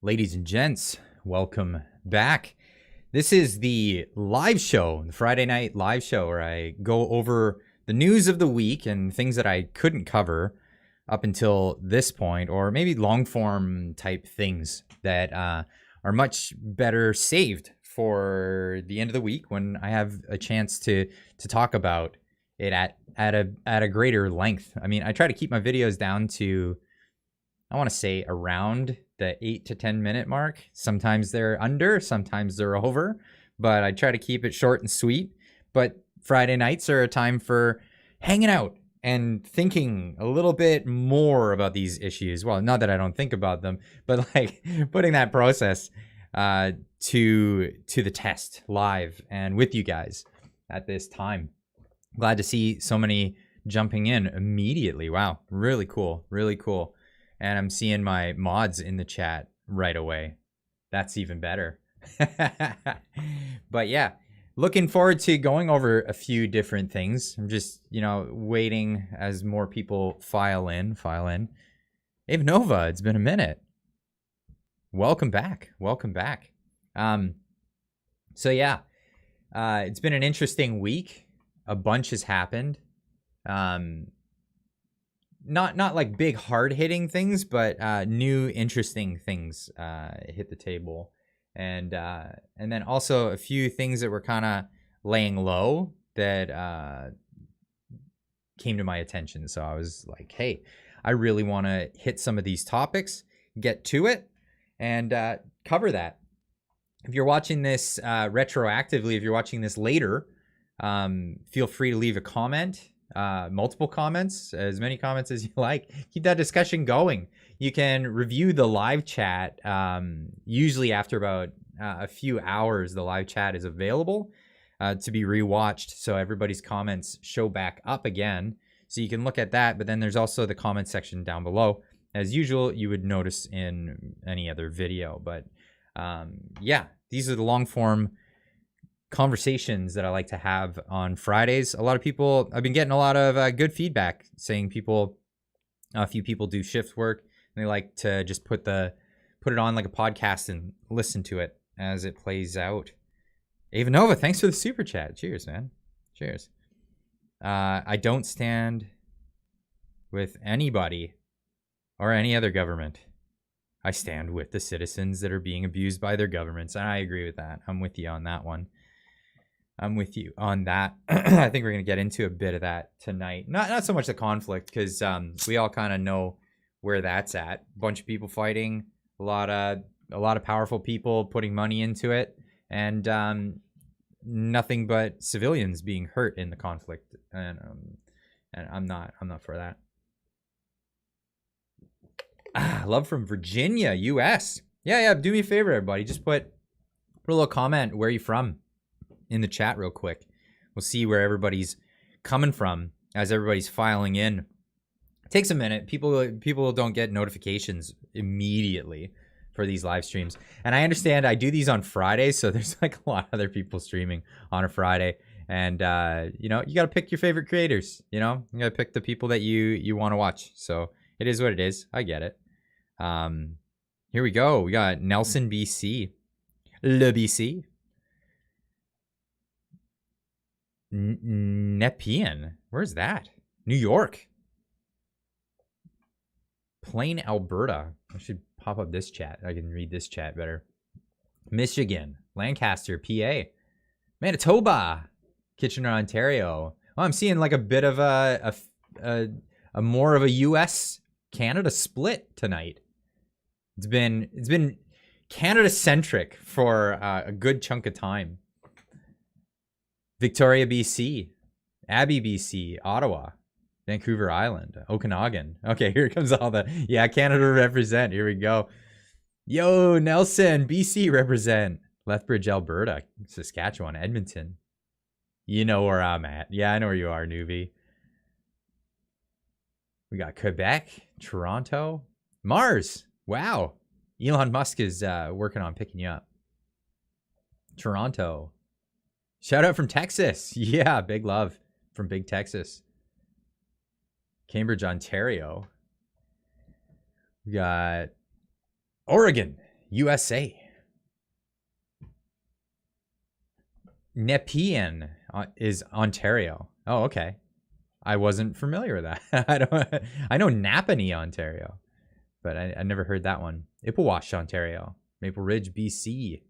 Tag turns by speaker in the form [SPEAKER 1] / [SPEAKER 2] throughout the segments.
[SPEAKER 1] Ladies and gents, welcome back. This is the live show, the Friday night live show, where I go over the news of the week and things that I couldn't cover up until this point, or maybe long form type things that are much better saved for the end of the week when I have a chance to talk about it at a greater length. I mean, I try to keep my videos down to, I want to say, around the 8 to 10 minute mark. Sometimes they're under, sometimes they're over, but I try to keep it short and sweet. But Friday nights are a time for hanging out and thinking a little bit more about these issues. Well, not that I don't think about them, but like putting that process to the test live and with you guys at this time. Glad to see so many jumping in immediately. Wow, really cool, really cool. And I'm seeing my mods in the chat right away. That's even better. But yeah, looking forward to going over a few different things. I'm just, waiting as more people file in. Ave Nova, it's been a minute. Welcome back. So yeah, it's been an interesting week. A bunch has happened. Not like big hard hitting things, but new interesting things hit the table, and then also a few things that were kind of laying low that came to my attention. So I was like, hey, I really want to hit some of these topics, get to it, and cover that. If you're watching this retroactively, if you're watching this later, feel free to leave a comment. Multiple comments, as many comments as you like. Keep that discussion going. You can review the live chat. Usually after about a few hours, the live chat is available to be rewatched, so everybody's comments show back up again. So you can look at that, but then there's also the comment section down below. As usual, you would notice in any other video. But yeah, these are the long form conversations that I like to have on Fridays. A lot of people, I've been getting a lot of good feedback saying a few people do shift work and they like to just put it on like a podcast and listen to it as it plays out. Ava Nova, thanks for the super chat. Cheers, man. Cheers. I don't stand with anybody or any other government. I stand with the citizens that are being abused by their governments. And I agree with that. I'm with you on that one. I think we're going to get into a bit of that tonight. Not so much the conflict, because we all kind of know where that's at. A bunch of people fighting, a lot of powerful people putting money into it, and nothing but civilians being hurt in the conflict. And I'm not for that. Love from Virginia, US. Yeah. Do me a favor, everybody. Just put a little comment. Where are you from? In the chat real quick. We'll see where everybody's coming from as everybody's filing in. It takes a minute. People don't get notifications immediately for these live streams. And I understand I do these on Fridays, so there's like a lot of other people streaming on a Friday. And you got to pick your favorite creators, you got to pick the people that you want to watch. So it is what it is. I get it. Here we go. We got Nelson BC. Le BC. Nepean. Where's that? New York. Plain, Alberta. I should pop up this chat. I can read this chat better. Michigan. Lancaster, PA. Manitoba. Kitchener, Ontario. Oh, I'm seeing like a bit of a more of a US Canada split tonight. It's been Canada centric for a good chunk of time. Victoria, BC, Abbey, BC, Ottawa, Vancouver Island, Okanagan. Okay, here comes all Canada represent. Here we go. Yo, Nelson, BC represent. Lethbridge, Alberta, Saskatchewan, Edmonton. You know where I'm at. Yeah, I know where you are, newbie. We got Quebec, Toronto, Mars. Wow. Elon Musk is working on picking you up. Toronto. Shout out from Texas. Yeah, big love from Big Texas. Cambridge, Ontario. We got Oregon. USA. Nepean is Ontario. Oh, okay. I wasn't familiar with that. I know Napanee, Ontario, but I never heard that one. Ippawash, Ontario. Maple Ridge, BC.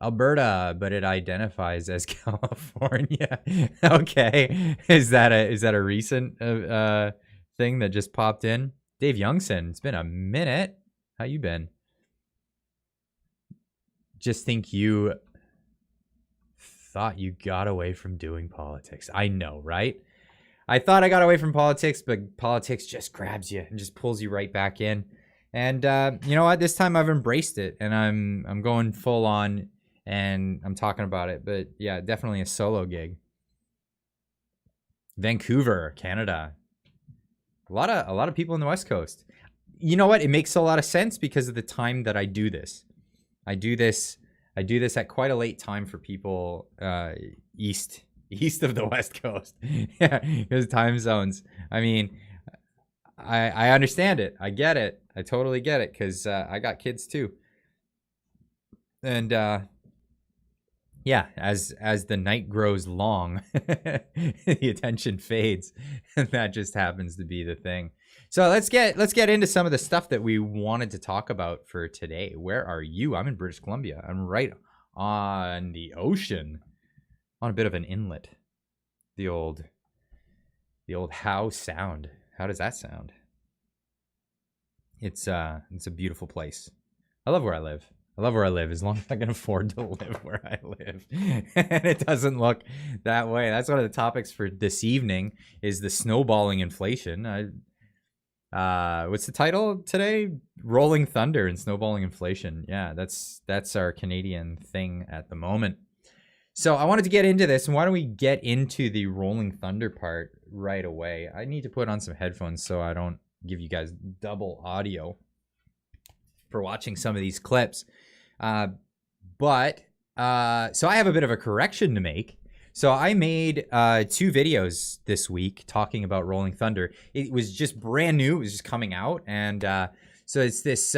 [SPEAKER 1] Alberta, but it identifies as California. Okay. Is that a recent thing that just popped in? Dave Youngson, it's been a minute. How you been? Just think you thought you got away from doing politics. I know, right? I thought I got away from politics, but politics just grabs you and just pulls you right back in. And you know what? This time I've embraced it, and I'm going full on, and I'm talking about it. But yeah, definitely a solo gig. Vancouver, Canada. A lot of people in the West Coast. You know what? It makes a lot of sense because of the time that I do this. I do this at quite a late time for people east of the West Coast. Yeah, because time zones. I mean, I understand it. I get it. I totally get it because I got kids too. And yeah, as the night grows long, the attention fades, and that just happens to be the thing. So let's get into some of the stuff that we wanted to talk about for today. Where are you? I'm in British Columbia. I'm right on the ocean, on a bit of an inlet. The old Howe Sound. How does that sound? It's a beautiful place. I love where I live. I love where I live as long as I can afford to live where I live. And it doesn't look that way. That's one of the topics for this evening is the snowballing inflation. What's the title today? Rolling Thunder and Snowballing Inflation. Yeah, that's our Canadian thing at the moment. So I wanted to get into this, and why don't we get into the Rolling Thunder part right away? I need to put on some headphones so I don't give you guys double audio for watching some of these clips. So I have a bit of a correction to make. So I made 2 videos this week talking about Rolling Thunder. It was just brand new. It was just coming out. And so it's this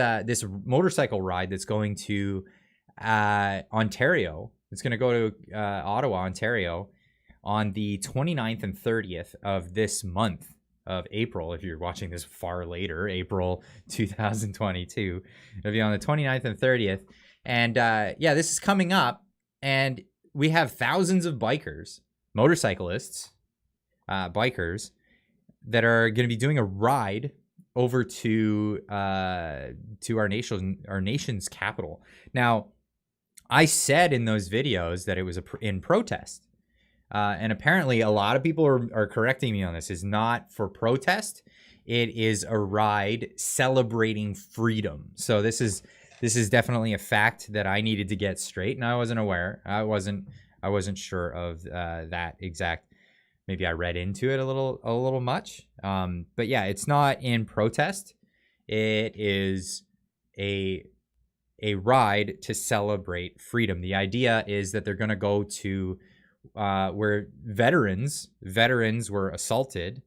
[SPEAKER 1] motorcycle ride that's going to Ontario. It's going to go to Ottawa, Ontario on the 29th and 30th of this month of April. If you're watching this far later, April 2022, it'll be on the 29th and 30th. And yeah, this is coming up, and we have thousands of bikers, motorcyclists, bikers that are going to be doing a ride over to our nation's capital. Now, I said in those videos that it was in protest. And apparently a lot of people are correcting me on this. It's not for protest. It is a ride celebrating freedom. So this is definitely a fact that I needed to get straight, and I wasn't aware. I wasn't sure of that exact. Maybe I read into it a little much. But yeah, it's not in protest. It is a ride to celebrate freedom. The idea is that they're going to go to where veterans were assaulted,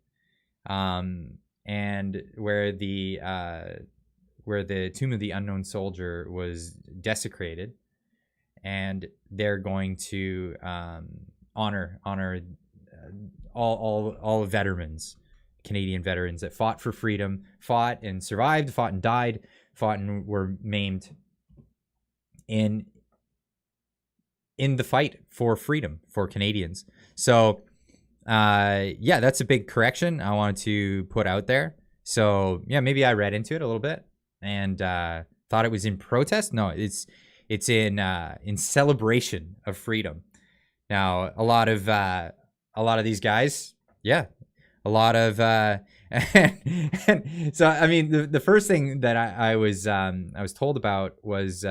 [SPEAKER 1] and where the Tomb of the Unknown Soldier was desecrated, and they're going to honor all veterans, Canadian veterans that fought for freedom, fought and survived, fought and died, fought and were maimed in the fight for freedom for Canadians. So yeah, that's a big correction I wanted to put out there. So yeah, maybe I read into it a little bit and thought it was in protest. No, it's in celebration of freedom. Now, a lot of these guys, yeah, a lot of and so I mean, the first thing that I was told about was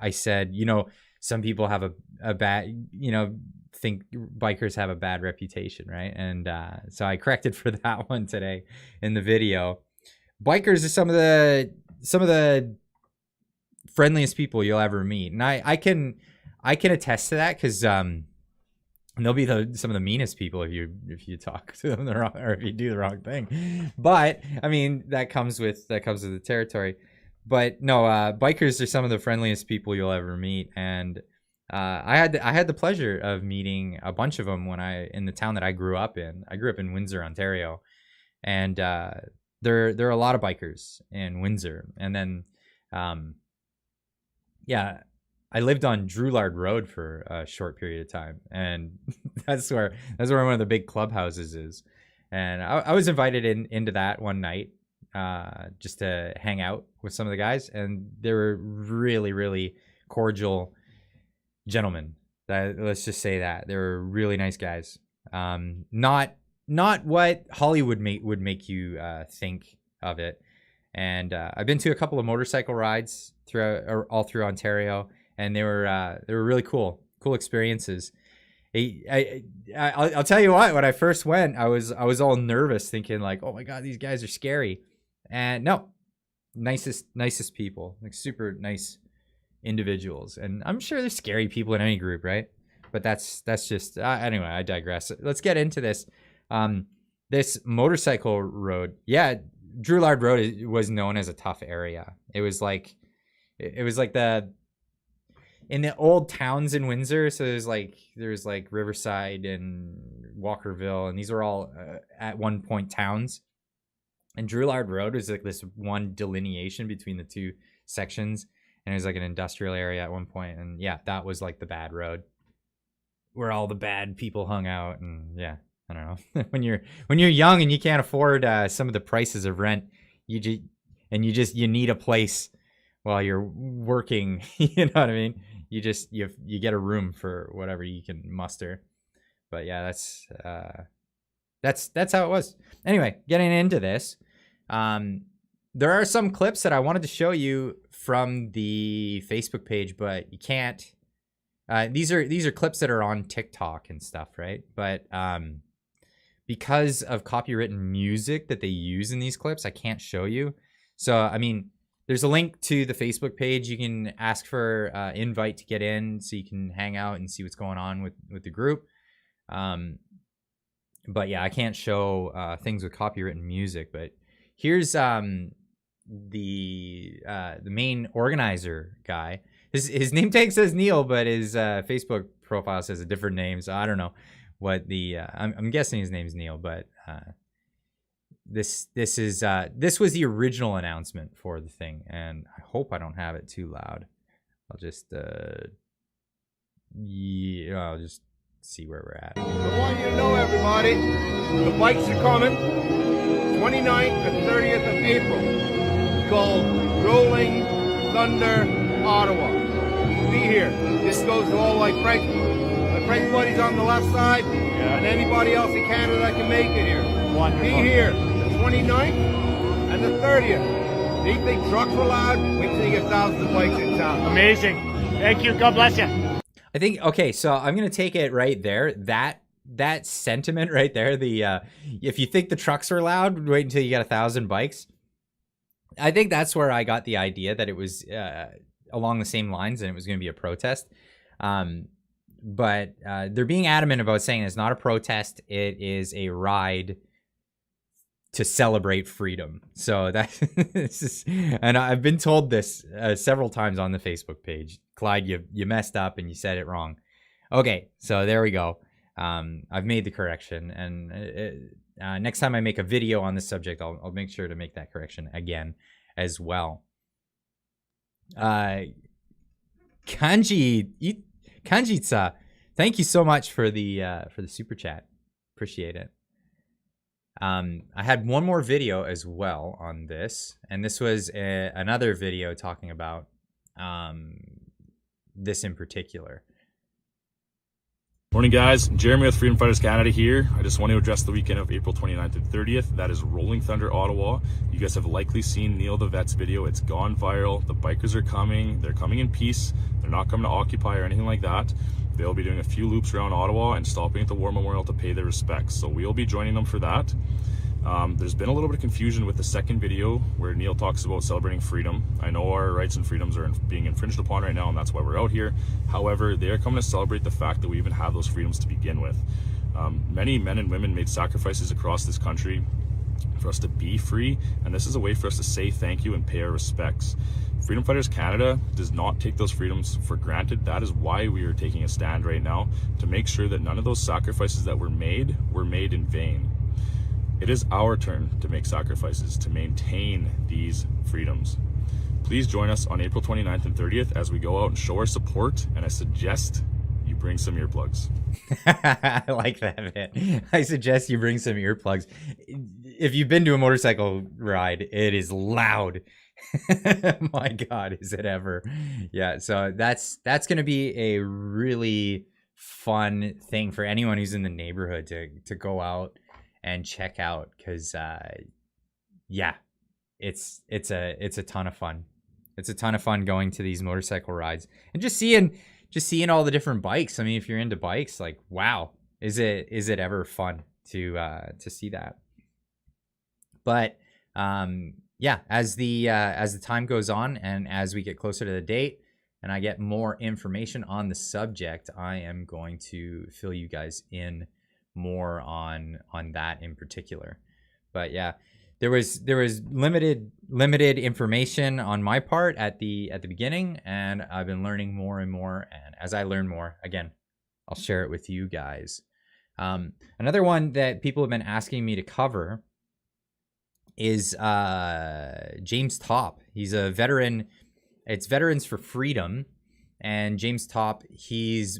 [SPEAKER 1] I said, you know, some people have a bad, you know, think bikers have a bad reputation, right? And so I corrected for that one today in the video. Bikers are some of the friendliest people you'll ever meet, and I can attest to that because they'll be some of the meanest people if you talk to them the wrong, or if you do the wrong thing. But I mean, that comes with the territory. But no, bikers are some of the friendliest people you'll ever meet, and I had the pleasure of meeting a bunch of them in the town that I grew up in. I grew up in Windsor, Ontario, and there are a lot of bikers in Windsor. And then, yeah, I lived on Drouillard Road for a short period of time, and that's where one of the big clubhouses is. And I was invited into that one night, just to hang out with some of the guys, and they were really, really cordial gentlemen. Let's just say that they were really nice guys. Not what Hollywood would make you think of it. And I've been to a couple of motorcycle rides all through Ontario, and they were really cool experiences. I'll tell you what, when I first went, I was all nervous, thinking like, oh my god, these guys are scary. And no, nicest people, like super nice individuals. And I'm sure there's scary people in any group, right? But that's just anyway. I digress. Let's get into this. This motorcycle road, yeah, Drouillard Road was known as a tough area. It was like in the old towns in Windsor. So there's like Riverside and Walkerville, and these were all at one point towns. And Drouillard Road was like this one delineation between the two sections, and it was like an industrial area at one point. And yeah, that was like the bad road where all the bad people hung out. And yeah, I don't know. when you're young and you can't afford some of the prices of rent, you need a place while you're working. You know what I mean? You get a room for whatever you can muster. But yeah, that's how it was. Anyway, getting into this, there are some clips that I wanted to show you from the Facebook page, but you can't. These are clips that are on TikTok and stuff, right? But because of copywritten music that they use in these clips, I can't show you. So I mean, there's a link to the Facebook page. You can ask for invite to get in, so you can hang out and see what's going on with the group. But yeah, I can't show things with copywritten music. But here's the main organizer guy. His name tag says Neil, but his Facebook profile says a different name. So I don't know what I'm guessing his name's Neil, but this was the original announcement for the thing, and I hope I don't have it too loud. I'll just I'll just see where we're at.
[SPEAKER 2] I want you to know, everybody, the bikes are coming. 29th and 30th of April. It's called Rolling Thunder Ottawa. Be here. This goes to all my Frank's buddies on the left side, and anybody else in Canada that can make it here.
[SPEAKER 3] Wonderful.
[SPEAKER 2] Be here the 29th and the 30th. Do you think trucks were loud? Wait till you get thousands of bikes in town.
[SPEAKER 3] Amazing. Thank you. God bless you.
[SPEAKER 1] I think, okay, so I'm going to take it right there. That sentiment right there, if you think the trucks are loud, wait until you get 1,000 bikes. I think that's where I got the idea that it was along the same lines and it was going to be a protest. But they're being adamant about saying it's not a protest. It is a ride to celebrate freedom. So and I've been told this several times on the Facebook page. Clyde, you messed up and you said it wrong. Okay, so there we go. I've made the correction, and next time I make a video on this subject, I'll make sure to make that correction again as well. Kanjitsa, thank you so much for the super chat. Appreciate it. I had one more video as well on this, and this was another video talking about this in particular.
[SPEAKER 4] Morning guys, Jeremy with Freedom Fighters Canada here. I just want to address the weekend of April 29th and 30th. That is Rolling Thunder Ottawa. You guys have likely seen Neil the Vet's video. It's gone viral. The bikers are coming. They're coming in peace. They're not coming to occupy or anything like that. They'll be doing a few loops around Ottawa and stopping at the War Memorial to pay their respects. So we'll be joining them for that. There's been a little bit of confusion with the second video where Neil talks about celebrating freedom. I know our rights and freedoms are being infringed upon right now, and that's why we're out here. However, they are coming to celebrate the fact that we even have those freedoms to begin with. Many men and women made sacrifices across this country for us to be free, and this is a way for us to say thank you and pay our respects. Freedom Fighters Canada does not take those freedoms for granted. That is why we are taking a stand right now, to make sure that none of those sacrifices that were made in vain. It is our turn to make sacrifices to maintain these freedoms. Please join us on April 29th and 30th as we go out and show our support, and I suggest you bring some earplugs.
[SPEAKER 1] I like that bit. I suggest you bring some earplugs. If you've been to a motorcycle ride, it is loud. My God, is it ever? Yeah, so that's going to be a really fun thing for anyone who's in the neighborhood to go out and check out, because yeah, it's a ton of fun. It's a ton of fun going to these motorcycle rides and just seeing all the different bikes. I mean, if you're into bikes, like, wow, is it ever fun to see that? But yeah, as the time goes on and as we get closer to the date and I get more information on the subject, I am going to fill you guys in more on that in particular. But yeah, there was limited information on my part at the beginning, and I've been learning more and more, and as I learn more, again, I'll share it with you guys. Another one that people have been asking me to cover is James Topp. He's a veteran. It's Veterans for Freedom, and James Topp, he's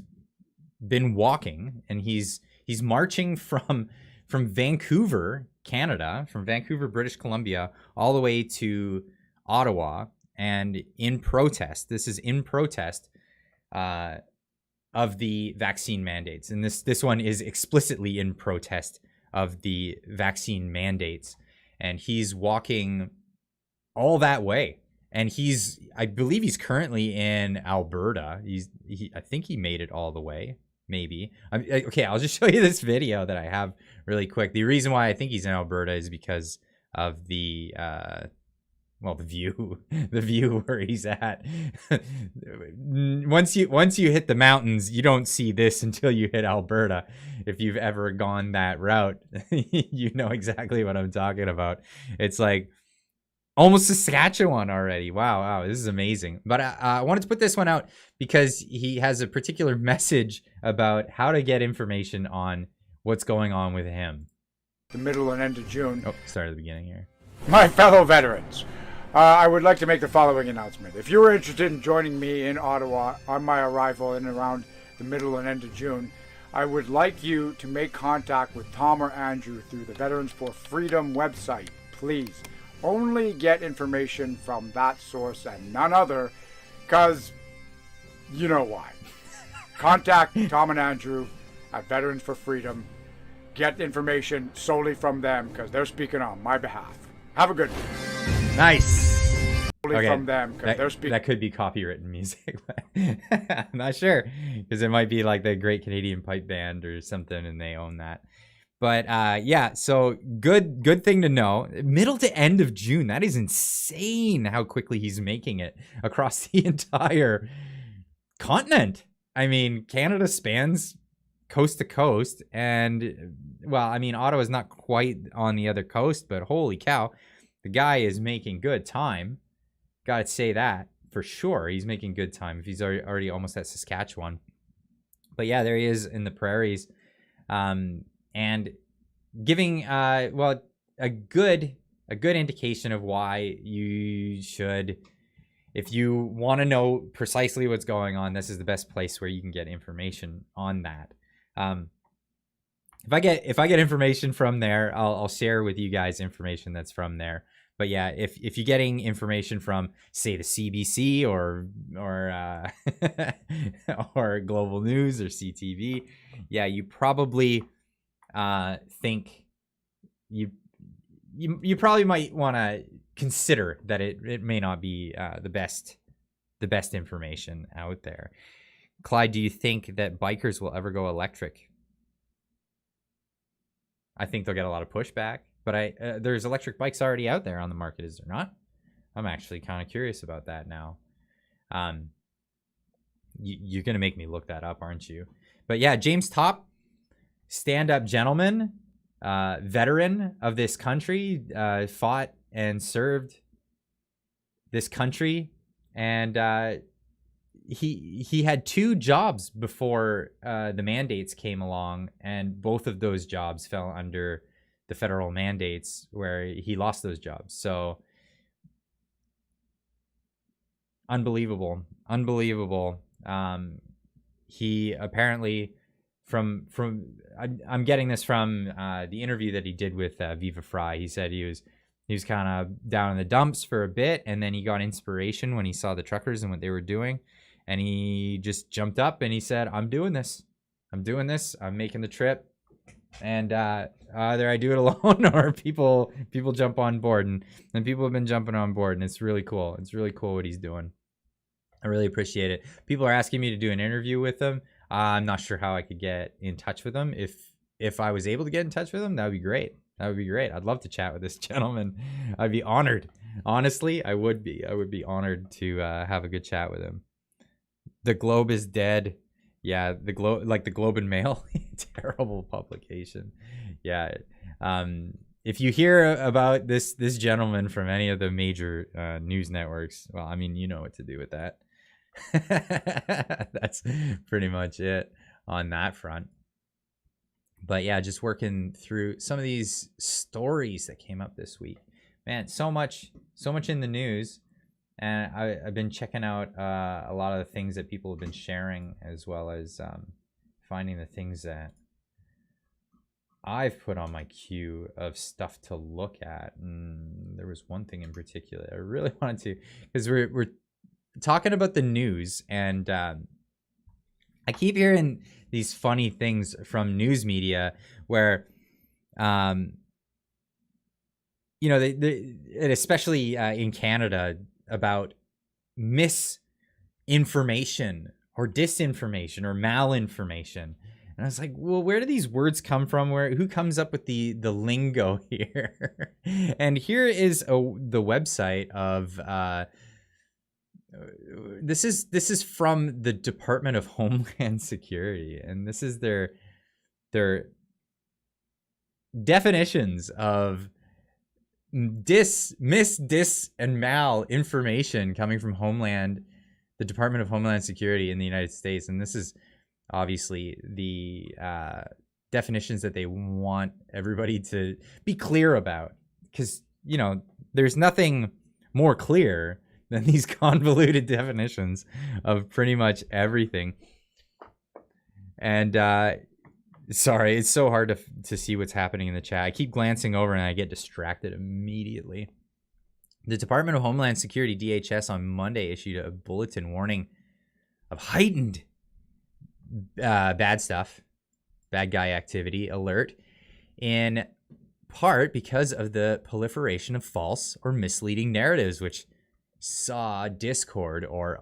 [SPEAKER 1] been walking and he's marching from Vancouver, Canada, from Vancouver, British Columbia, all the way to Ottawa, and in protest. This is in protest of the vaccine mandates, and this one is explicitly in protest of the vaccine mandates. And he's walking all that way, and I believe he's currently in Alberta. I think he made it all the way. Maybe. Okay, I'll just show you this video that I have really quick. The reason why I think he's in Alberta is because of the view where he's at. Once you hit the mountains, you don't see this until you hit Alberta. If you've ever gone that route, you know exactly what I'm talking about. It's like almost Saskatchewan already. Wow, this is amazing. But I wanted to put this one out because he has a particular message about how to get information on what's going on with him.
[SPEAKER 5] The middle and end of June.
[SPEAKER 1] Oh, start at the beginning here.
[SPEAKER 5] My fellow veterans, I would like to make the following announcement. If you are interested in joining me in Ottawa on my arrival in around the middle and end of June, I would like you to make contact with Tom or Andrew through the Veterans for Freedom website. Please, only get information from that source and none other, because you know why. Contact Tom and Andrew at Veterans for Freedom. Get information solely from them because they're speaking on my behalf. Have a good one.
[SPEAKER 1] Nice.
[SPEAKER 5] Solely from them because they're speaking.
[SPEAKER 1] That could be copywritten music. I'm not sure, because it might be like the Great Canadian Pipe Band or something, and they own that. But yeah, so good thing to know. Middle to end of June. That is insane how quickly he's making it across the entire continent. I mean, Canada spans coast to coast, and well, I mean, Ottawa's not quite on the other coast, but holy cow, the guy is making good time. Gotta say that for sure. He's making good time if he's already almost at Saskatchewan. But yeah, there he is in the prairies. And giving a good indication of why you should, if you want to know precisely what's going on, this is the best place where you can get information on that. If I get information from there, I'll share with you guys information that's from there. But yeah, if you're getting information from, say, the CBC or or Global News or CTV, yeah, you probably think you probably might want to consider that it may not be the best information out there. Clyde, do you think that bikers will ever go electric? I think they'll get a lot of pushback, but there's electric bikes already out there on the market, is there not? I'm actually kind of curious about that now. You're gonna make me look that up, aren't you? But yeah, James Topp, stand-up gentleman, veteran of this country, fought and served this country, and he had 2 jobs before the mandates came along, and both of those jobs fell under the federal mandates, where he lost those jobs. So unbelievable. He apparently from I'm getting this from the interview that he did with Viva Fry. He said he was kind of down in the dumps for a bit, and then he got inspiration when he saw the truckers and what they were doing, and he just jumped up and he said, I'm doing this. I'm making the trip, and either I do it alone or people jump on board, and people have been jumping on board, and it's really cool. It's really cool what he's doing. I really appreciate it. People are asking me to do an interview with him. I'm not sure how I could get in touch with him. If I was able to get in touch with him, that would be great. I'd love to chat with this gentleman. I'd be honored. Honestly, I would be. I would be honored to have a good chat with him. The Globe is dead. Yeah, the Globe and Mail, terrible publication. Yeah. If you hear about this gentleman from any of the major news networks, well, I mean, you know what to do with that. That's pretty much it on that front. But yeah, just working through some of these stories that came up this week. Man, so much in the news. And I've been checking out a lot of the things that people have been sharing, as well as finding the things that I've put on my queue of stuff to look at. And there was one thing in particular I really wanted to, because we're talking about the news, and I keep hearing these funny things from news media where, and especially in Canada, about misinformation or disinformation or malinformation. And I was like, well, where do these words come from? Who comes up with the lingo here? And here is the website of this is from the Department of Homeland Security, and this is their definitions of dis, and mal information coming from the Department of Homeland Security in the United States. And this is obviously the definitions that they want everybody to be clear about, because, there's nothing more clear than these convoluted definitions of pretty much everything. And sorry, it's so hard to see what's happening in the chat. I keep glancing over and I get distracted immediately. The Department of Homeland Security, DHS, on Monday issued a bulletin warning of heightened bad stuff, bad guy activity alert, in part because of the proliferation of false or misleading narratives, which saw discord or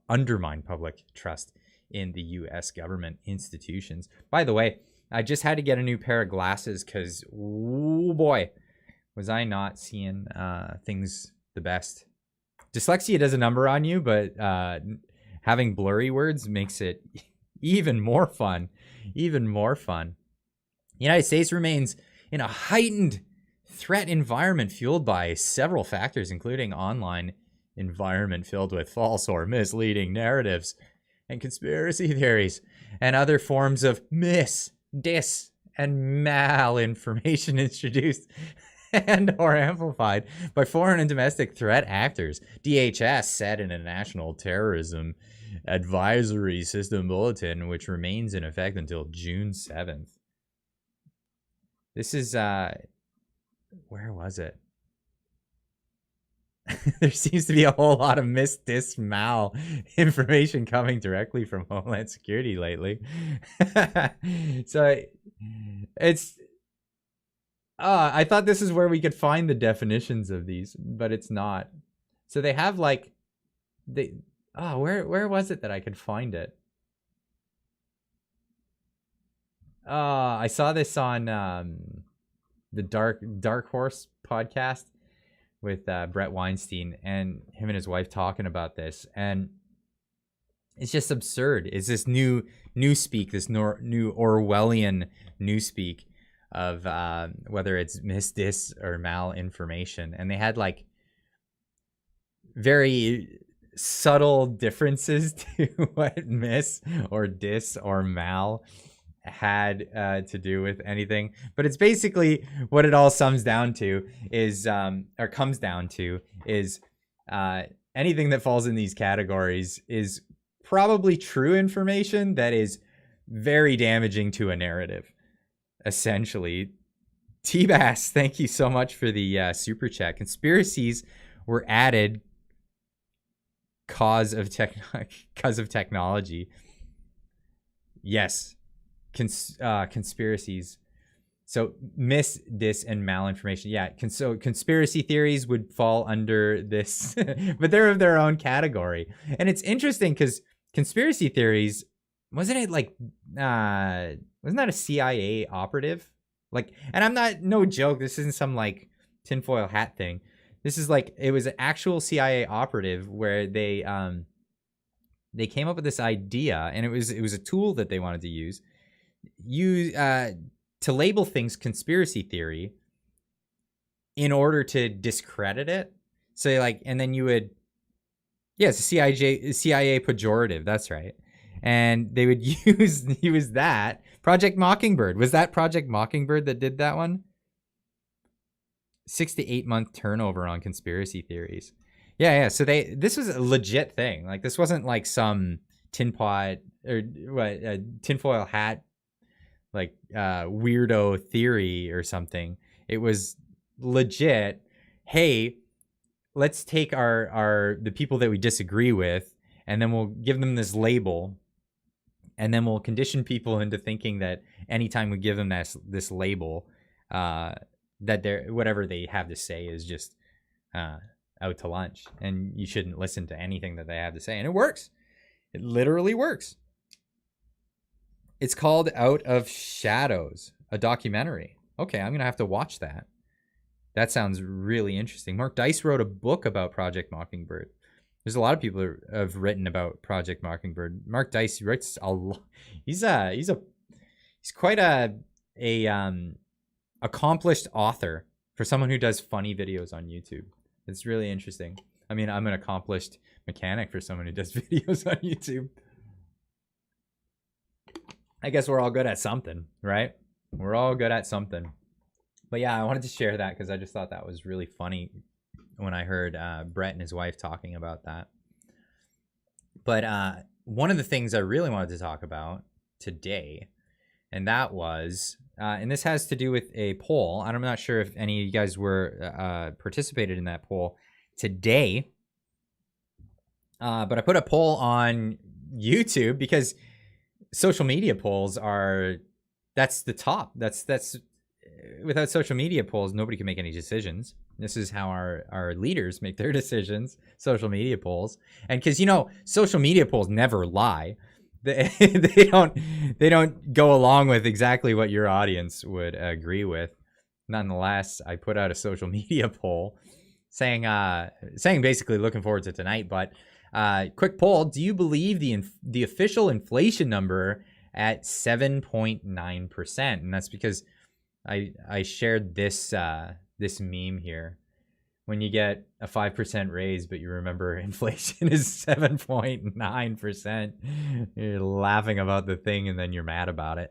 [SPEAKER 1] undermine public trust in the U.S. government institutions. By the way, I just had to get a new pair of glasses because, oh boy, was I not seeing things the best. Dyslexia does a number on you, but having blurry words makes it even more fun. The United States remains in a heightened threat environment fueled by several factors, including online environment filled with false or misleading narratives and conspiracy theories and other forms of dis, and malinformation introduced and or amplified by foreign and domestic threat actors, DHS said in a national terrorism advisory system bulletin, which remains in effect until June 7th. This is, where was it? There seems to be a whole lot of mal information coming directly from Homeland Security lately. So it's, I thought this is where we could find the definitions of these, but it's not. So they have where was it that I could find it? I saw this on the Dark Horse podcast with Brett Weinstein, and him and his wife talking about this. And It's just absurd. It's this new newspeak, this new Orwellian newspeak of whether it's mis, dis, or mal information. And they had like very subtle differences to what mis or dis or mal had to do with anything. But it's basically what it all comes down to is anything that falls in these categories is probably true information that is very damaging to a narrative, essentially. T-Bass, thank you so much for the super chat. Conspiracies were added cause of technology. Yes. Conspiracies. So mis, dis, and malinformation. Yeah. So conspiracy theories would fall under this, but they're of their own category. And it's interesting because conspiracy theories, wasn't that a CIA operative? Like, and I'm not, no joke, this isn't some like tinfoil hat thing. This is like, it was an actual CIA operative where they came up with this idea, and it was a tool that they wanted to use to label things conspiracy theory in order to discredit it. So like, and then you would, yeah, it's a CIA pejorative. That's right. And they would use that. Project Mockingbird. Was that Project Mockingbird that did that one? 6 to 8 month turnover on conspiracy theories. Yeah. So this was a legit thing. Like, this wasn't like some tinfoil hat, like weirdo theory or something. It was legit. Hey, let's take the people that we disagree with, and then we'll give them this label, and then we'll condition people into thinking that anytime we give them this label, that whatever they have to say is just out to lunch, and you shouldn't listen to anything that they have to say. And it works. It literally works. It's called Out of Shadows, a documentary. Okay, I'm gonna have to watch that. That sounds really interesting. Mark Dice wrote a book about Project Mockingbird. There's a lot of people who have written about Project Mockingbird. Mark Dice writes a lot. He's quite a accomplished author for someone who does funny videos on YouTube. It's really interesting. I mean, I'm an accomplished mechanic for someone who does videos on YouTube. I guess we're all good at something, right? We're all good at something. But yeah, I wanted to share that because I just thought that was really funny when I heard Brett and his wife talking about that. But one of the things I really wanted to talk about today, and that was, and this has to do with a poll. I'm not sure if any of you guys were participated in that poll today, but I put a poll on YouTube because social media polls that's the top. That's without social media polls, nobody can make any decisions. This is how our leaders make their decisions, social media polls. And because, social media polls never lie. They don't go along with exactly what your audience would agree with. Nonetheless, I put out a social media poll saying basically looking forward to tonight, but quick poll, do you believe the official inflation number at 7.9%? And that's because I shared this meme here. When you get a 5% raise, but you remember inflation is 7.9%, you're laughing about the thing and then you're mad about it.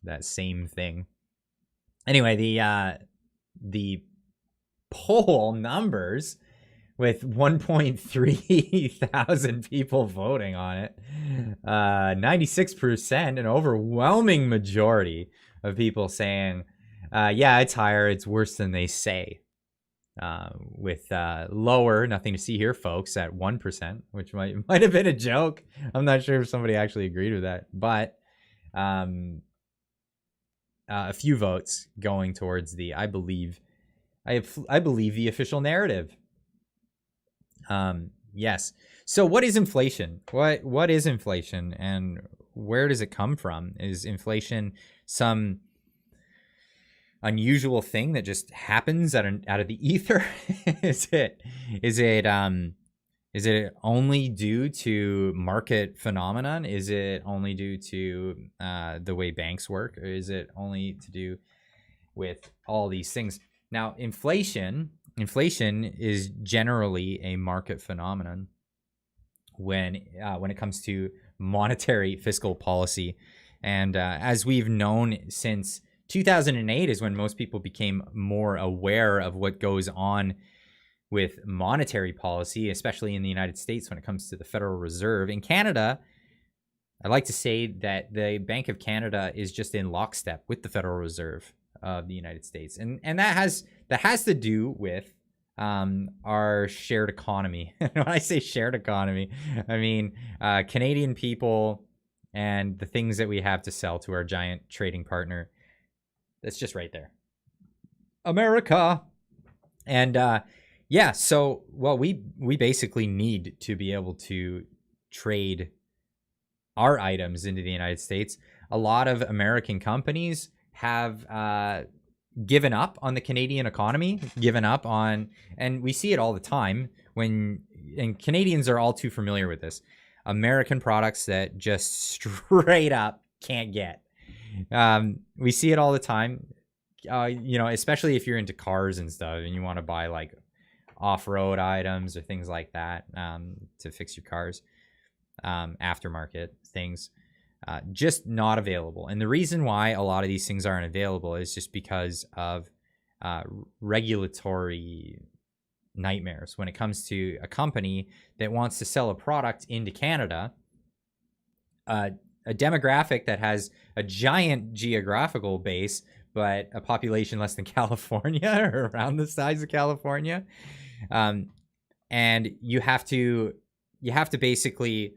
[SPEAKER 1] That same thing. Anyway, the poll numbers with 1.3 thousand people voting on it, 96%, an overwhelming majority of people saying, yeah, it's higher, it's worse than they say. With lower, nothing to see here, folks, at 1%, which might have been a joke. I'm not sure if somebody actually agreed with that, but a few votes going towards the I believe the official narrative. Yes. So what is inflation? What is inflation, and where does it come from? Is inflation some unusual thing that just happens out of the ether? Is it Is it only due to market phenomenon? Is it only due to the way banks work? Or is it only to do with all these things? Now, inflation is generally a market phenomenon when it comes to monetary fiscal policy. And as we've known since 2008 is when most people became more aware of what goes on with monetary policy, especially in the United States when it comes to the Federal Reserve. In Canada, I like to say that the Bank of Canada is just in lockstep with the Federal Reserve of the United States. And that has to do with our shared economy. When I say shared economy, I mean Canadian people and the things that we have to sell to our giant trading partner. That's just right there. America. And yeah, so, well, we basically need to be able to trade our items into the United States. A lot of American companies have given up on the Canadian economy, and we see it all the time and Canadians are all too familiar with this. American products that just straight up can't get. We see it all the time, especially if you're into cars and stuff and you want to buy like off-road items or things like that to fix your cars, aftermarket things, just not available. And the reason why a lot of these things aren't available is just because of regulatory nightmares when it comes to a company that wants to sell a product into Canada, a demographic that has a giant geographical base, but a population less than California or around the size of California. And you have to basically,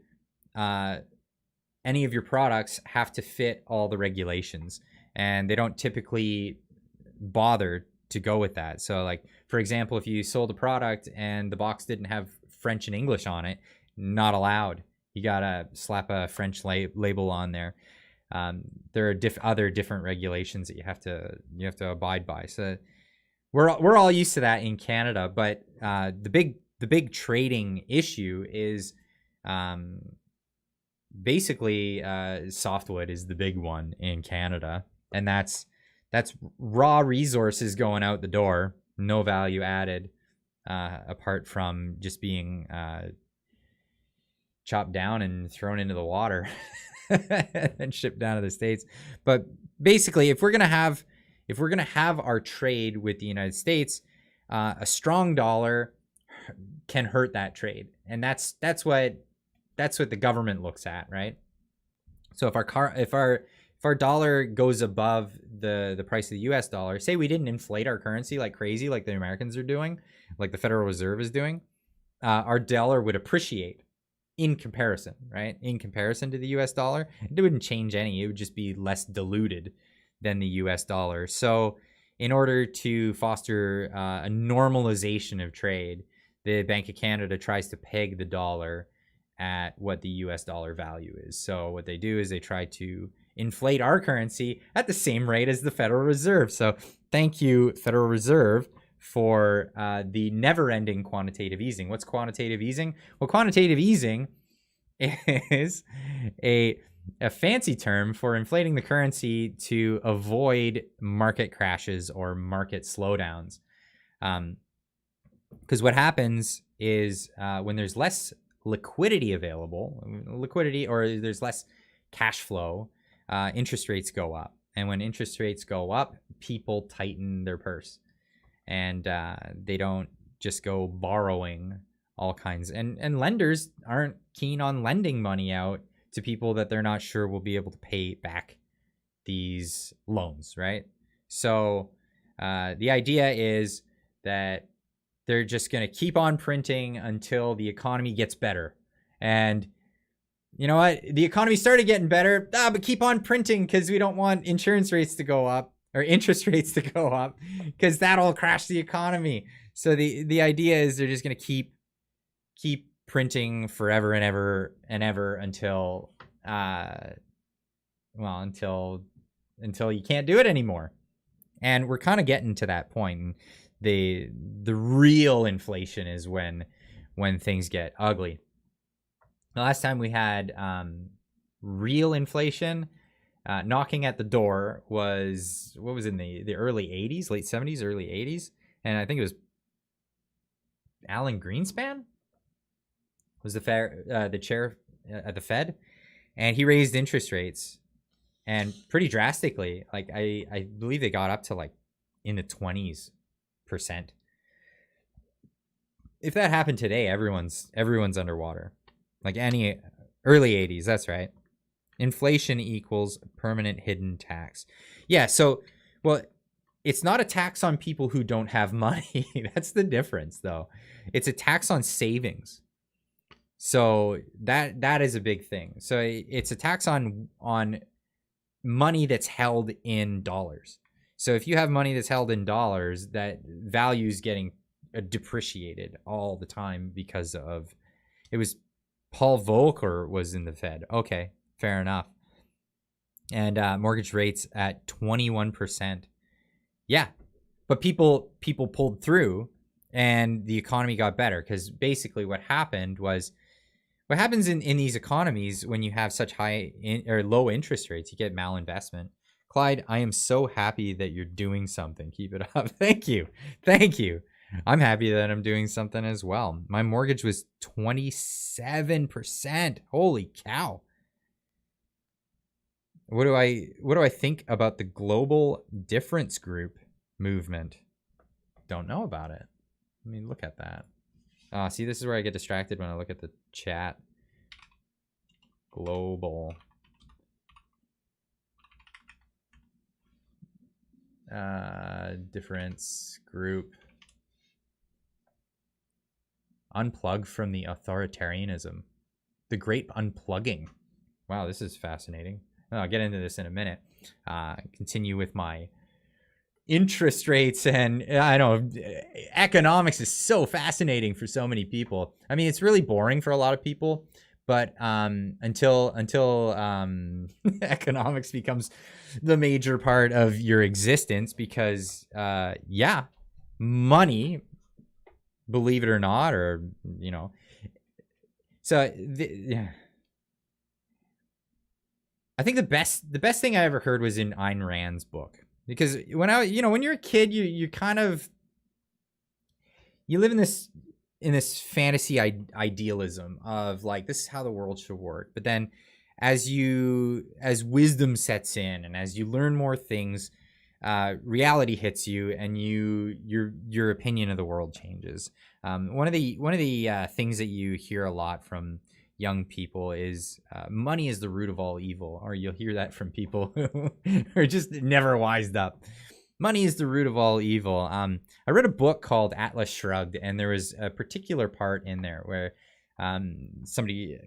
[SPEAKER 1] any of your products have to fit all the regulations, and they don't typically bother to go with that. So like, for example, if you sold a product and the box didn't have French and English on it, not allowed. You gotta slap a French label on there. There are other different regulations that you have to abide by. So we're all used to that in Canada, but the big trading issue is basically softwood is the big one in Canada, and that's raw resources going out the door, no value added, apart from just being chopped down and thrown into the water and shipped down to the States. But basically, if we're gonna have our trade with the United States, a strong dollar can hurt that trade, and that's what the government looks at, right? So if our dollar goes above the price of the US dollar, say we didn't inflate our currency like crazy, like the Americans are doing, like the Federal Reserve is doing, our dollar would appreciate in comparison, right? In comparison to the US dollar, it wouldn't change any. It would just be less diluted than the US dollar. So in order to foster a normalization of trade, the Bank of Canada tries to peg the dollar at what the US dollar value is. So what they do is they try to inflate our currency at the same rate as the Federal Reserve. So thank you, Federal Reserve, for the never-ending quantitative easing. What's quantitative easing? Well, quantitative easing is a fancy term for inflating the currency to avoid market crashes or market slowdowns. Because what happens is when there's less liquidity available, or there's less cash flow, interest rates go up. And when interest rates go up, people tighten their purse. And they don't just go borrowing all kinds. And lenders aren't keen on lending money out to people that they're not sure will be able to pay back these loans, right? So the idea is that they're just going to keep on printing until the economy gets better. And you know what? The economy started getting better, but keep on printing because we don't want insurance rates to go up or interest rates to go up because that'll crash the economy. So the idea is they're just going to keep printing forever and ever until until you can't do it anymore. And we're kind of getting to that point. The real inflation is when when things get ugly. The last time we had real inflation knocking at the door was, what was in the early 80s, late 70s, early 80s. And I think it was Alan Greenspan was the chair at the Fed. And he raised interest rates, and pretty drastically. Like I believe they got up to like in the 20s%. If that happened today, everyone's underwater. Like any early 80s, that's right. Inflation equals permanent hidden tax. Yeah, so, well, it's not a tax on people who don't have money. That's the difference, though. It's a tax on savings. So that is a big thing. So it's a tax on money that's held in dollars. So if you have money that's held in dollars, that value is getting depreciated all the time because of, it was Paul Volcker was in the Fed. Okay, fair enough. And mortgage rates at 21%. Yeah, but people pulled through, and the economy got better, because basically what happened was, what happens in these economies when you have such high or low interest rates, you get malinvestment. Clyde, I am so happy that you're doing something. Keep it up. Thank you. Thank you. I'm happy that I'm doing something as well. My mortgage was 27%. Holy cow. What do I think about the global difference group movement? Don't know about it. I mean, look at that. See, this is where I get distracted when I look at the chat. Global. Difference group. Unplug from the authoritarianism. The great unplugging. Wow, this is fascinating. I'll get into this in a minute. Continue with my interest rates, and I know economics is so fascinating for so many people. I mean, it's really boring for a lot of people, but until economics becomes the major part of your existence, because yeah, money, believe it or not, or you know, so yeah. I think the best thing I ever heard was in Ayn Rand's book. Because when you're a kid, you kind of, you live in this fantasy idealism of like, this is how the world should work. But then as wisdom sets in, and as you learn more things, reality hits you, and your opinion of the world changes. One of the things that you hear a lot from young people is money is the root of all evil, or you'll hear that from people who are just never wised up. Money is the root of all evil. I read a book called Atlas Shrugged, and there was a particular part in there where somebody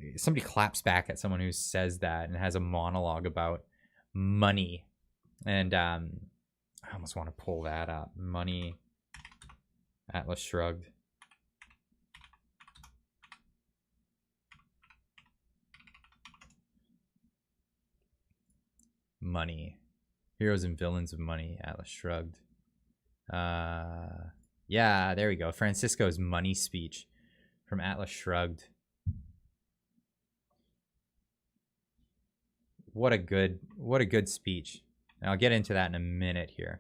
[SPEAKER 1] claps back at someone who says that and has a monologue about money. And I almost want to pull that up. Money, Atlas Shrugged. Money, heroes and villains of money, Atlas Shrugged. Yeah, there we go. Francisco's money speech from Atlas Shrugged. What a good speech. And I'll get into that in a minute here.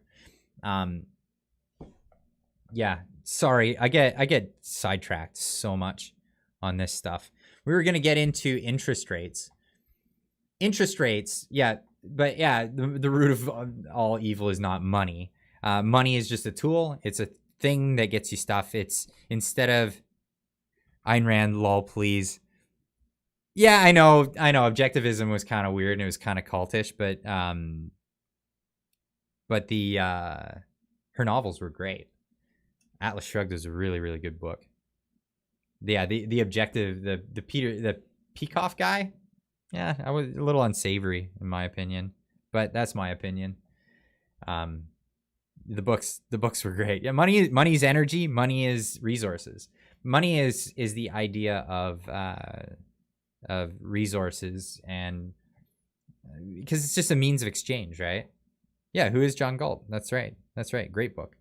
[SPEAKER 1] Yeah, sorry, I get sidetracked so much on this stuff. We were gonna get into interest rates. Yeah. But yeah, the root of all evil is not money. Money is just a tool. It's a thing that gets you stuff. It's, instead of Ayn Rand, lol, please. Yeah, I know. Objectivism was kind of weird and it was kind of cultish, but her novels were great. Atlas Shrugged is a really, really good book. Yeah, the objective, the Peikoff guy. Yeah, I was a little unsavory in my opinion, but that's my opinion. The books were great. Yeah, money's energy. Money is resources. Money is the idea of resources, and because it's just a means of exchange, right? Yeah, who is John Galt? That's right. Great book.